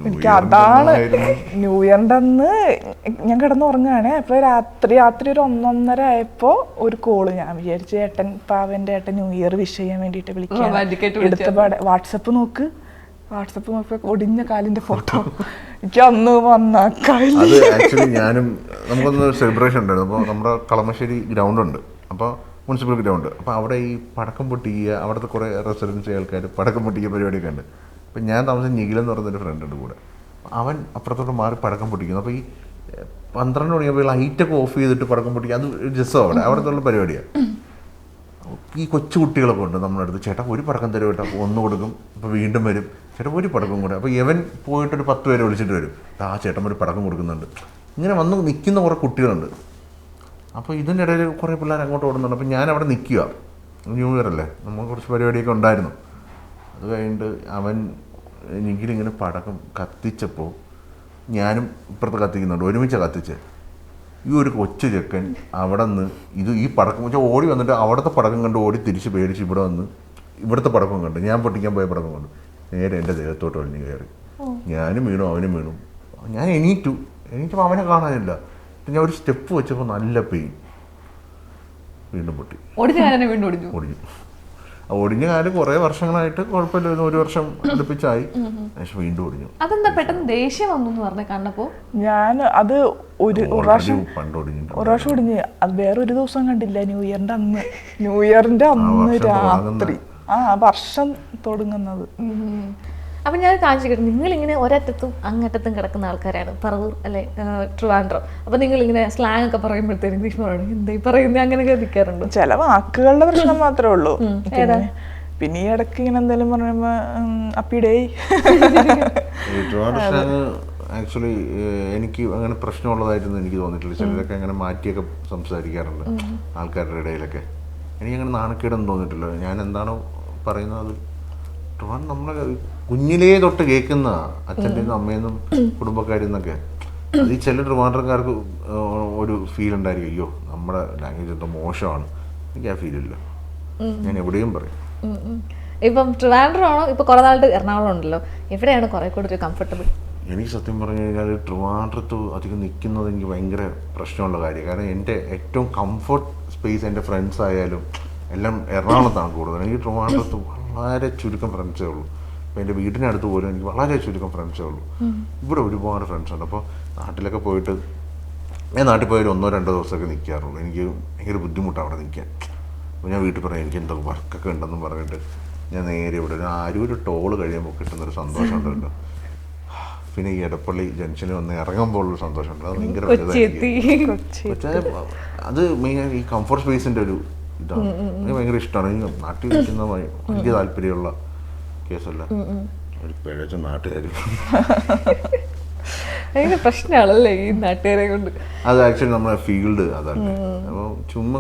എനിക്ക് അതാണ് ന്യൂ ഇയറിന്റെ അന്ന് ഞാൻ കിടന്നുറങ്ങാണ്. അപ്പോൾ രാത്രി ഒരു 1:30 ആയപ്പോ ഒരു കോള്. ഞാൻ വിചാരിച്ചു ഏട്ടൻ പാവന്റെ ഏട്ടൻ ന്യൂ ഇയർ വിഷ് ചെയ്യാൻ വേണ്ടിട്ട് വിളിക്കാൻ. എടുത്തപാടെ വാട്സപ്പ് നോക്ക് ഒടിഞ്ഞ കാലിന്റെ ഫോട്ടോ. എനിക്ക് അന്ന് വന്ന അത് ആക്ച്വലി ഞാനും നമുക്കൊന്ന് സെലിബ്രേഷൻ ഉണ്ടായിരുന്നു. അപ്പോൾ നമ്മുടെ കളമശ്ശേരി ഗ്രൗണ്ട് ഉണ്ട്, അപ്പോൾ മുനിസിപ്പൽ ഗ്രൗണ്ട്. അപ്പോൾ അവിടെ ഈ പടക്കം പൊട്ടിക്കുക, അവിടുത്തെ കുറേ റെസിഡൻസി ആൾക്കാർ പടക്കം പൊട്ടിക്കുക പരിപാടിയൊക്കെ ഉണ്ട്. അപ്പം ഞാൻ താമസം നിഖിലെന്ന് പറയുന്നൊരു ഫ്രണ്ട് ഉണ്ട് കൂടെ. അവൻ അപ്പുറത്തോട്ട് മാറി പടക്കം പൊട്ടിക്കുന്നു. അപ്പോൾ ഈ 12 മണിയാകുമ്പോൾ ലൈറ്റൊക്കെ ഓഫ് ചെയ്തിട്ട് പടക്കം പൊട്ടിക്കുക, അത് രസം അവിടുത്തെ പരിപാടിയാണ്. ഈ കൊച്ചു കുട്ടികളൊക്കെ ഉണ്ട് നമ്മുടെ അടുത്ത്, ചേട്ടാ ഒരു പടക്കം തരും കേട്ടോ, ഒന്ന് കൊടുക്കും, അപ്പോൾ വീണ്ടും വരും, ചേട്ടാ ഒരു പടക്കം കൂടെ. അപ്പോൾ ഇവൻ പോയിട്ടൊരു 10 പേരെ വിളിച്ചിട്ട് വരും, ആ ചേട്ടൻ ഒരു പടക്കം കൊടുക്കുന്നുണ്ട്. ഇങ്ങനെ വന്ന് നിൽക്കുന്ന കുറേ കുട്ടികളുണ്ട്. അപ്പോൾ ഇതിൻ്റെ ഇടയിൽ കുറേ പിള്ളേർ അങ്ങോട്ട് ഓടുന്നുണ്ട്. അപ്പോൾ ഞാൻ അവിടെ നിൽക്കുക, ന്യൂ ഇയർ അല്ലേ, നമുക്ക് കുറച്ച് പരിപാടിയൊക്കെ ഉണ്ടായിരുന്നു. അത് കഴിഞ്ഞിട്ട് അവൻ നിഖിലിങ്ങനെ പടക്കം കത്തിച്ചപ്പോൾ ഞാനും ഇപ്പുറത്ത് കത്തിക്കുന്നുണ്ട്, ഒരുമിച്ചാണ് കത്തിച്ച്. ഈ ഒരു കൊച്ചു ചെക്കൻ അവിടെ നിന്ന് ഈ പടക്കം വെച്ചാൽ ഓടി വന്നിട്ട് അവിടുത്തെ പടക്കം കണ്ട് ഓടി തിരിച്ച് പേടിച്ച് ഇവിടെ വന്ന് ഇവിടുത്തെ പടക്കം കണ്ട്, ഞാൻ പൊട്ടിക്കാൻ പോയ പടക്കം കണ്ട് നേരെ എൻ്റെ ദേഹത്തോട്ട് ഒളിഞ്ഞ് കയറി. ഞാനും വീണു, അവനും വീണു. ഞാൻ എണീറ്റപ്പോൾ അവനെ കാണാനില്ല. ഞാൻ ഒരു സ്റ്റെപ്പ് വെച്ചപ്പോൾ നല്ല പെയിൻ, വീണ്ടും പൊട്ടി. ഒടിഞ്ഞു. ഒടിഞ്ഞ കാലം കുറേ വർഷങ്ങളായിട്ട് കുഴപ്പമില്ലായിരുന്നു, 1 വർഷം അടുപ്പിച്ചായി, പക്ഷെ വീണ്ടും ഒടിഞ്ഞു. അതെന്താ പെട്ടെന്ന് ദേഷ്യം വന്നു പറഞ്ഞ കണ്ടപ്പോ? ഞാൻ അത് ഒരു പ്രാവശ്യം ഒടിഞ്ഞ്, അത് വേറൊരു ദിവസം കണ്ടില്ല, ന്യൂ ഇയറിന്റെ അന്ന് രാത്രി, വർഷം തുടങ്ങുന്നത്. അപ്പം ഞാൻ കാണിച്ചിട്ട് നിങ്ങളിങ്ങനെ ഒരറ്റത്തും അങ്ങറ്റത്തും കിടക്കുന്ന ആൾക്കാരാണ് പറവൂർ അല്ലെ ട്രിവാൻഡ്രം. അപ്പം നിങ്ങളിങ്ങനെ സ്ലാങ് ഒക്കെ പറയുമ്പോഴത്തേനും ഗ്രീഷ്മയാണ് എന്താ ഈ പറയുന്നത് അങ്ങനെയൊക്കെ നിൽക്കാറുണ്ട്. ചില വാക്കുകളുടെ പ്രശ്നം മാത്രമേ ഉള്ളൂ. പിന്നെ ഈ ഇടയ്ക്ക് ഇങ്ങനെ എന്തെങ്കിലും പറയുമ്പോ അപ്പിടേ ആക്ച്വലി എനിക്ക് അങ്ങനെ പ്രശ്നമുള്ളതായിട്ടൊന്നും എനിക്ക് തോന്നിയിട്ടില്ല. ചിലരൊക്കെ അങ്ങനെ മാറ്റിയൊക്കെ സംസാരിക്കാറുണ്ട് ആൾക്കാരുടെ ഇടയിലൊക്കെ. എനിക്കങ്ങനെ നാണക്കേടൊന്നും തോന്നിയിട്ടില്ല. ഞാൻ എന്താണോ പറയുന്നത് അത് നമ്മളെ കുഞ്ഞിലേ തൊട്ട് കേൾക്കുന്ന അച്ഛൻ്റെ നിന്നും അമ്മയെന്നും കുടുംബക്കാരിൽ നിന്നൊക്കെ. അത് ഈ ചില ട്രിവാൻഡ്രംകാർക്ക് ഒരു ഫീൽ ഉണ്ടായിരിക്കും, അയ്യോ നമ്മുടെ ലാംഗ്വേജ് എന്തോ മോശമാണ്. എനിക്ക് ആ ഫീലില്ല, ഞാൻ എവിടെയും പറയും. ഇപ്പം ട്രിവാൻഡ്രം ആണോ ഇപ്പൊ കുറെ നാളുടെ എറണാകുളം ഉണ്ടല്ലോ, എവിടെയാണ് കുറെ കൂടി ഒരു കംഫർട്ടബിൾ? എനിക്ക് സത്യം പറഞ്ഞു കഴിഞ്ഞാൽ ട്രിവാൻഡ്രത്ത് അധികം നിൽക്കുന്നത് എനിക്ക് ഭയങ്കര പ്രശ്നമുള്ള കാര്യം. കാരണം എൻ്റെ ഏറ്റവും കംഫർട്ട് സ്പേസ് എൻ്റെ ഫ്രണ്ട്സ് ആയാലും എല്ലാം എറണാകുളത്താണ് കൂടുതൽ. എനിക്ക് ട്രിവാൻഡ്രത്ത് വളരെ ചുരുക്കം ഫ്രണ്ട്സേ ഉള്ളൂ. അപ്പോൾ എൻ്റെ വീടിനടുത്ത് പോലും എനിക്ക് വളരെ ചുരുക്കം ഫ്രണ്ട്സേ ഉള്ളൂ. ഇവിടെ ഒരുപാട് ഫ്രണ്ട്സ് ഉണ്ട്. അപ്പോൾ നാട്ടിലൊക്കെ പോയിട്ട് ഞാൻ നാട്ടിൽ പോയാൽ 1-2 ദിവസമൊക്കെ നിൽക്കാറുള്ളൂ. എനിക്ക് ഭയങ്കര ബുദ്ധിമുട്ടാണ് അവിടെ നിൽക്കാൻ. അപ്പോൾ ഞാൻ വീട്ടിൽ പറയാം എനിക്ക് എന്തൊക്കെ വർക്കൊക്കെ ഉണ്ടെന്ന് പറഞ്ഞിട്ട് ഞാൻ നേരെ ഇവിടെ ഒരു ടോള് കഴിയുമ്പോൾ കിട്ടുന്നൊരു സന്തോഷം ഉണ്ടല്ലോ. പിന്നെ ഈ എടപ്പള്ളി ജംഗ്ഷനിൽ വന്ന് ഇറങ്ങുമ്പോൾ ഉള്ളൊരു സന്തോഷമുണ്ട്. അത് ഭയങ്കര വലുതായിരിക്കും. അത് മെയിനായി ഈ കംഫർട്ട് സ്പേസിൻ്റെ ഒരു ഇതാണ്. എനിക്ക് ഭയങ്കര ഇഷ്ടമാണ്. എനിക്ക് നാട്ടിൽ നിൽക്കുന്ന വലിയ താല്പര്യമുള്ള കേസല്ല. ഒരു പിഴച്ച നാട്ടുകാർ ഭയങ്കര പ്രശ്നമാണല്ലേ ഈ നാട്ടുകാരെ കൊണ്ട്. അത് ആക്ച്വലി നമ്മുടെ ഫീൽഡ് അതാണ്. അപ്പോൾ ചുമ്മാ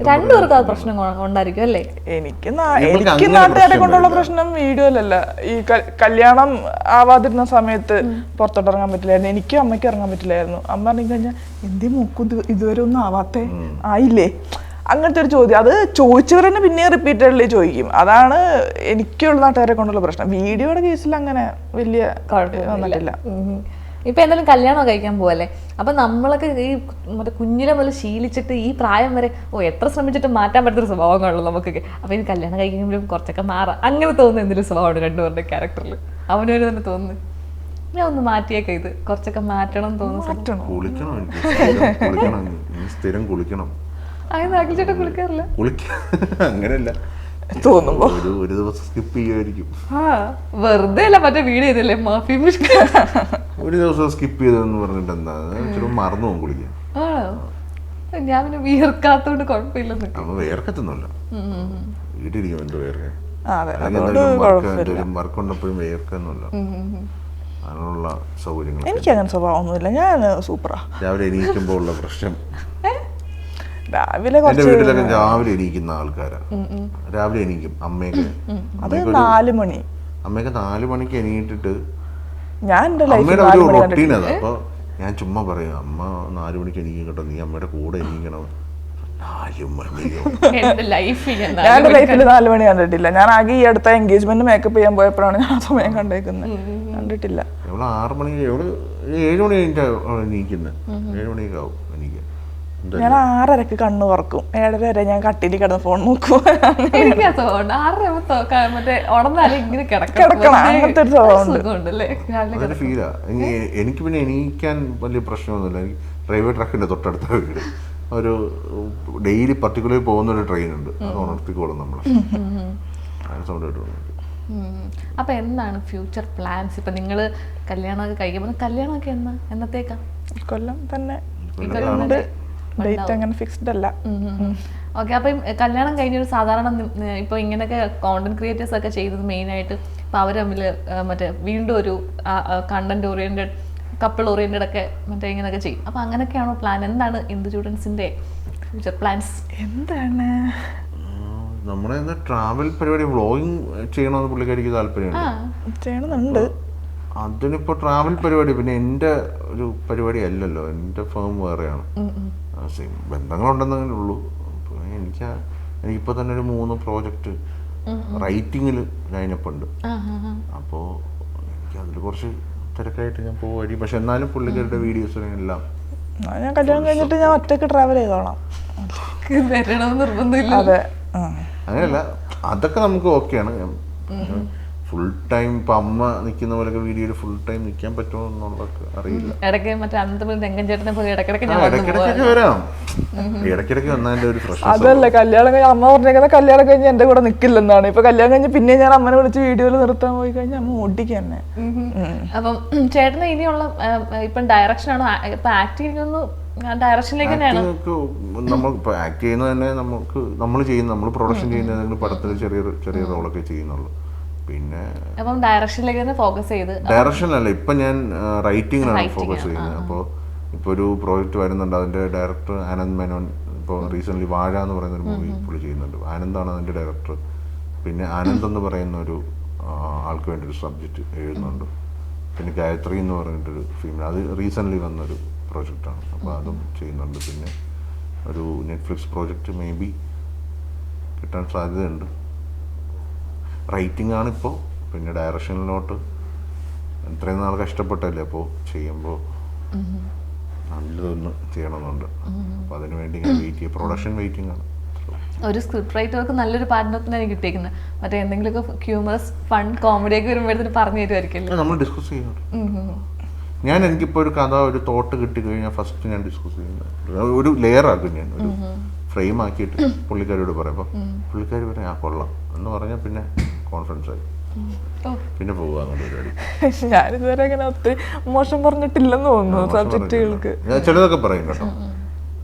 രണ്ടുപേർക്കും അത് പ്രശ്നം ഉണ്ടായിരിക്കും അല്ലേ? എനിക്ക് നാട്ടുകാരെ കൊണ്ടുള്ള പ്രശ്നം വീഡിയോയിലല്ല. ഈ കല്യാണം ആവാതിരുന്ന സമയത്ത് പുറത്തോട്ട് ഇറങ്ങാൻ പറ്റില്ലായിരുന്നു. എനിക്കും അമ്മയ്ക്കും ഇറങ്ങാൻ പറ്റില്ലായിരുന്നു. അമ്മ പറഞ്ഞു കഴിഞ്ഞാൽ എന്തേ മൂക്കും ഇതുവരെ ഒന്നും ആവാത്തേ, ആയില്ലേ, അങ്ങനത്തെ ഒരു ചോദ്യം. അത് ചോദിച്ചവർ തന്നെ പിന്നെ റിപ്പീറ്റഡ്ലി ചോദിക്കും. അതാണ് എനിക്കുള്ള നാട്ടുകാരെ കൊണ്ടുള്ള പ്രശ്നം. വീഡിയോയുടെ കേസിൽ അങ്ങനെ വലിയ വന്നിട്ടില്ല. ഇപ്പൊ എന്തായാലും കല്യാണം കഴിക്കാൻ പോവല്ലേ, അപ്പൊ നമ്മളൊക്കെ ഈ മറ്റേ കുഞ്ഞിലെ മുതൽ ശീലിച്ചിട്ട് ഈ പ്രായം വരെ എത്ര ശ്രമിച്ചിട്ട് മാറ്റാൻ പറ്റുന്ന സ്വഭാവങ്ങളുള്ളൂ നമുക്കൊക്കെ. അപ്പൊ ഇനി കല്യാണം കഴിക്കുമ്പോഴും കുറച്ചൊക്കെ മാറാം അങ്ങനെ തോന്നുന്ന എന്തൊരു സ്വഭാവമാണ് രണ്ടുപേരുടെ ക്യാരക്ടറിൽ. അവനവന് തന്നെ തോന്നുന്നു ഞാൻ ഒന്ന് മാറ്റിയേക്ക, ഇത് കുറച്ചൊക്കെ മാറ്റണം തോന്നുന്നു. അങ്ങനെ അഖിൽച്ചേട്ടൻ കുളിക്കാറില്ല? അങ്ങനെയല്ല, തോന്നുമ്പോ ഒരു ദിവസം സ്കിപ്പ് ചെയ്യുമായിരിക്കും. വെറുതെ അല്ല മറ്റേ വീട് ചെയ്തല്ലേ മാഫി ഒരു ദിവസം സ്കിപ്പ് ചെയ്തെന്ന് പറഞ്ഞിട്ട് എന്താ ചിലപ്പോൾ മറന്നു പോകും കുളിക്കാൻ. ഞാൻ പിന്നെ വിയർക്കാത്തോണ്ട് കുഴപ്പമില്ലെന്ന്. നമ്മൾ വേർക്കത്തൊന്നുമല്ല, വീട്ടിലിരിക്കും എന്തോ വേർക്കാൻ. വർക്കുണ്ടപ്പോഴും വേർക്കൊന്നുമില്ല. അതിനുള്ള സൗകര്യങ്ങൾ എനിക്ക് അങ്ങനെ സ്വഭാവമൊന്നുമില്ല. ഞാൻ സൂപ്പറാ. രാവിലെ എണീക്കുമ്പോൾ ഉള്ള പ്രശ്നം, രാവിലെ എന്റെ വീട്ടിലൊക്കെ രാവിലെ എണീക്കുന്ന ആൾക്കാരാ. രാവിലെ എണീക്കും അമ്മയൊക്കെ. അത് 4 മണി. അമ്മയൊക്കെ 4 മണിക്ക് എണീറ്റിട്ട് ഞാൻ അമ്മയുടെ ഒരു റൊട്ടീൻ അത്. അപ്പൊ ഞാൻ ചുമ്മാ പറയും അമ്മ 4 മണിക്ക് എണീക്കും കേട്ടോ, നീ അമ്മയുടെ കൂടെ എണീക്കണം. 4 മണിയോ? ഞാൻ എന്റെ ലൈഫിൽ 4 മണി കണ്ടിട്ടില്ല. ഞാൻ ആകെ ഈ അടുത്ത എൻഗേജ്മെന്റ് മേക്കപ്പ് ചെയ്യാൻ പോയപ്പോഴാണ് ഞാൻ ആ സമയം കണ്ടേക്കുന്നത്. കണ്ടിട്ടില്ല. എവള് 6 മണി 7 മണി കഴിഞ്ഞിട്ടാ എണീക്കുന്നത്. 7 മണിയൊക്കെ ആവും എനിക്ക്. ഞാൻ 6:30 കണ്ണു തുറക്കും. 7:30 വരെ ഞാൻ കട്ടിൽ കിടന്ന് ഫോൺ നോക്കും. എനിക്ക് പിന്നെ എണീക്കാൻ വലിയ പ്രശ്നമൊന്നുമില്ല. എനിക്ക് റെയിൽവേ ട്രാക്കിന്റെ തൊട്ടടുത്ത വീട്. ഒരു ഡെയിലി പർട്ടിക്കുലർ പോകുന്ന ഒരു ട്രെയിൻ ഉണ്ട്, അത് ഉണർത്തിക്കോളും നമ്മളെ. സൗണ്ട് കേട്ടു. അപ്പൊ എന്താണ് ഫ്യൂച്ചർ പ്ലാൻസ്? ഇപ്പൊ നിങ്ങള് കല്യാണമൊക്കെ കഴിക്കുമ്പോൾ കല്യാണമൊക്കെ എന്നത്തേക്കാ? കൊല്ലം തന്നെ. ഡേറ്റ് അങ്ങനെ ഫിക്സ്ഡ് അല്ല. ഓക്കെ. അപ്പം കല്യാണം കഴിഞ്ഞൊരു സാധാരണ ഇപ്പൊ ഇങ്ങനെയൊക്കെ കോണ്ടന്റ് ക്രിയേറ്റേഴ്സ് ഒക്കെ ചെയ്തത് മെയിനായിട്ട് ഇപ്പൊ അവർ തമ്മിൽ മറ്റേ വീണ്ടും ഒരു കണ്ടന്റ് ഓറിയന്റഡ് കപ്പിൾ ഓറിയന്റഡ് ഒക്കെ മറ്റേ ഇങ്ങനെയൊക്കെ ചെയ്യും. അപ്പൊ അങ്ങനെയൊക്കെയാണോ പ്ലാൻ? എന്താണ് ഇന്ദു സ്റ്റുഡൻസിന്റെ ഫ്യൂച്ചർ പ്ലാൻസ്? എന്താണ് നമ്മുടെ ട്രാവൽ പരിപാടി, വ്ളോഗിങ് ചെയ്യണമെന്ന് പുള്ളിക്കാരിക്ക് താല്പര്യമുണ്ട്. അതിനിപ്പോ ട്രാവൽ പരിപാടി പിന്നെ എൻ്റെ ഒരു പരിപാടി അല്ലല്ലോ, എൻ്റെ ഫേം വേറെയാണ്. ബന്ധങ്ങളുണ്ടെന്നേ ഉള്ളൂ. എനിക്കിപ്പോൾ തന്നെ ഒരു 3 പ്രോജക്റ്റ് റൈറ്റിങ്ങിൽ ലൈനപ്പ് ഉണ്ട്. അപ്പോൾ എനിക്ക് അതിൽ കുറച്ച് തിരക്കായിട്ട് ഞാൻ പോകുമായിരിക്കും. പക്ഷെ എന്നാലും പുള്ളിക്കാരുടെ വീഡിയോസ് എല്ലാം ഞാൻ കല്യാണം കഴിഞ്ഞിട്ട് ഞാൻ ഒറ്റയ്ക്ക് ട്രാവൽ ചെയ്തോളാം. നിർബന്ധമില്ല. അതെ, അങ്ങനെയല്ല, അതൊക്കെ നമുക്ക് ഓക്കെയാണ്. ഫുൾ ടൈം ഇപ്പൊ അമ്മ നിൽക്കുന്ന പോലൊക്കെ വീഡിയോയിൽ ഫുൾ ടൈം നിൽക്കാൻ പറ്റുമോ എന്നുള്ളതൊക്കെ അറിയില്ല. ഇടയ്ക്ക് മറ്റേ അന്നത്തെ രംഗൻ ചേട്ടനെ പോലെ ഇടയ്ക്കിടയ്ക്ക് ഞാൻ വന്നു ഇടയ്ക്കിടയ്ക്ക് വരാം, ഇടയ്ക്കിടയ്ക്ക് വന്നതിന്റെ ഒരു പ്രശ്നം. അതല്ല കല്യാണം കഴിഞ്ഞ അമ്മ പറഞ്ഞേക്കുന്ന കല്യാണം കഴിഞ്ഞ് എന്റെ കൂടെ നിക്കില്ലെന്നാണ്. ഇപ്പൊ കല്യാണം കഴിഞ്ഞ് പിന്നെ ഞാൻ അമ്മനെ വിളിച്ച് വീഡിയോയിൽ നിർത്താൻ പോയി കഴിഞ്ഞാൽ അമ്മ ഓടിക്കുക തന്നെ. അപ്പം ചേട്ടന് ഇനിയുള്ള ഇപ്പം ഡയറക്ഷനാണോ ഇപ്പൊ ആക്ടിങ് ഡയറക്ഷനിലേക്ക് തന്നെയാണ്? നമ്മൾ ഇപ്പൊ ആക്ട് ചെയ്യുന്നത് തന്നെ നമ്മൾ ചെയ്യുന്ന നമ്മൾ പ്രൊഡക്ഷൻ ചെയ്യുന്ന ഏതെങ്കിലും പടത്തിൽ ചെറിയ റോളൊക്കെ ചെയ്യുന്നുള്ളൂ. പിന്നെ അപ്പം ഡയറക്ഷനിലേക്ക് തന്നെ ഫോക്കസ് ചെയ്ത്. ഡയറക്ഷനല്ല, ഇപ്പൊ ഞാൻ റൈറ്റിംഗിലാണ് ഫോക്കസ് ചെയ്യുന്നത്. അപ്പോൾ ഇപ്പോൾ ഒരു പ്രോജക്റ്റ് വരുന്നുണ്ട്, അതിന്റെ ഡയറക്ടർ ആനന്ദ് മേനോൻ. ഇപ്പോൾ റീസെന്റ് വാഴ എന്ന് പറയുന്ന ഒരു മൂവി പുള്ളി ചെയ്യുന്നുണ്ട്. ആനന്ദാണ് അതിന്റെ ഡയറക്ടർ. പിന്നെ ആനന്ദ് എന്ന് പറയുന്ന ഒരു ആൾക്ക് വേണ്ടി ഒരു സബ്ജക്റ്റ് എഴുതുന്നുണ്ട്. പിന്നെ ഗായത്രി എന്ന് പറഞ്ഞിട്ടൊരു ഫിലിം, അത് റീസെന്റ് വന്നൊരു പ്രോജക്റ്റാണ്. അപ്പോൾ അതും ചെയ്യുന്നുണ്ട്. പിന്നെ ഒരു നെറ്റ്ഫ്ലിക്സ് പ്രോജക്റ്റ് മേ ബി കിട്ടാൻ സാധ്യതയുണ്ട്. റൈറ്റിംഗ് ആണിപ്പോൾ. പിന്നെ ഡയറക്ഷനിലോട്ട് ഇത്രയും നാൾ കഷ്ടപ്പെട്ടല്ലേ, അപ്പോൾ ചെയ്യുമ്പോൾ നല്ലതൊന്ന് ചെയ്യണമെന്നുണ്ട്. അപ്പോൾ അതിന് വേണ്ടി ഞാൻ വെയിറ്റ് ചെയ്യും. പ്രൊഡക്ഷൻ വെയിറ്റിംഗ് ആണ്. ഒരു സ്ക്രിപ്റ്റ് റൈറ്റർക്ക് നല്ലൊരു പാർട്ട്നറിനാണ് കിട്ടിയിരിക്കുന്നത്. മറ്റേ എന്തെങ്കിലുമൊക്കെ ഹ്യൂമറസ് ഫൺ കോമഡി ഒക്കെ വരുമ്പോഴത്തേന് പറഞ്ഞു തരുമായിരിക്കില്ല. നമ്മൾ ഡിസ്കസ് ചെയ്യുന്നുണ്ട്. എനിക്കിപ്പോൾ ഒരു കഥ ഒരു തോട്ട് കിട്ടിക്കഴിഞ്ഞാൽ ഫസ്റ്റ് ഞാൻ ഡിസ്കസ് ചെയ്യുന്നത് ഒരു ലെയർ ആക്കും. ഞാൻ ഒരു ഫ്രെയിം ആക്കിയിട്ട് പുള്ളിക്കാരോട് പറയാം. അപ്പം പുള്ളിക്കാർ പറയാം കൊള്ളാം എന്ന് പറഞ്ഞാൽ പിന്നെ കോൺഫിഡൻസ് ആയി, പിന്നെ പോവുക പരിപാടി. ഞാനിതുവരെ അങ്ങനെ ഒത്തിരി മോശം പറഞ്ഞിട്ടില്ലെന്ന് തോന്നുന്നു സബ്ജക്റ്റുകൾക്ക്. ചിലതൊക്കെ പറയും കേട്ടോ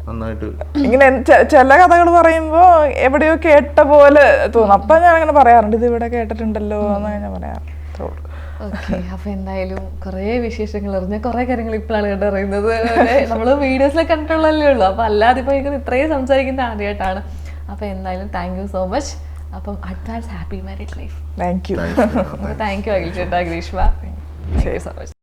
നന്നായിട്ട്. ഇങ്ങനെ ചില കഥകൾ പറയുമ്പോ എവിടെയോ കേട്ട പോലെ തോന്നും. അപ്പൊ ഞാൻ അങ്ങനെ പറയാറുണ്ട്, ഇത് ഇവിടെ കേട്ടിട്ടുണ്ടല്ലോ എന്ന് ഞാൻ പറയാറുണ്ട്. ഓക്കെ, അപ്പൊ എന്തായാലും കുറെ വിശേഷങ്ങൾ അറിഞ്ഞ കുറെ കാര്യങ്ങൾ ഇപ്പോഴാണ് കണ്ടറിയുന്നത്. നമ്മള് വീഡിയോസിലൊക്കെ കണ്ടിട്ടുള്ളതല്ലേ ഉള്ളൂ. അപ്പൊ അല്ലാതെ ഇപ്പൊ ഇത്രയും സംസാരിക്കുന്ന ആദ്യമായിട്ടാണ്. അപ്പൊ എന്തായാലും താങ്ക് യു സോ മച്ച്. അപ്പം advance happy married life. Thank you. Thank you Akhil ചേട്ടാ, Greeshma, thank you so much.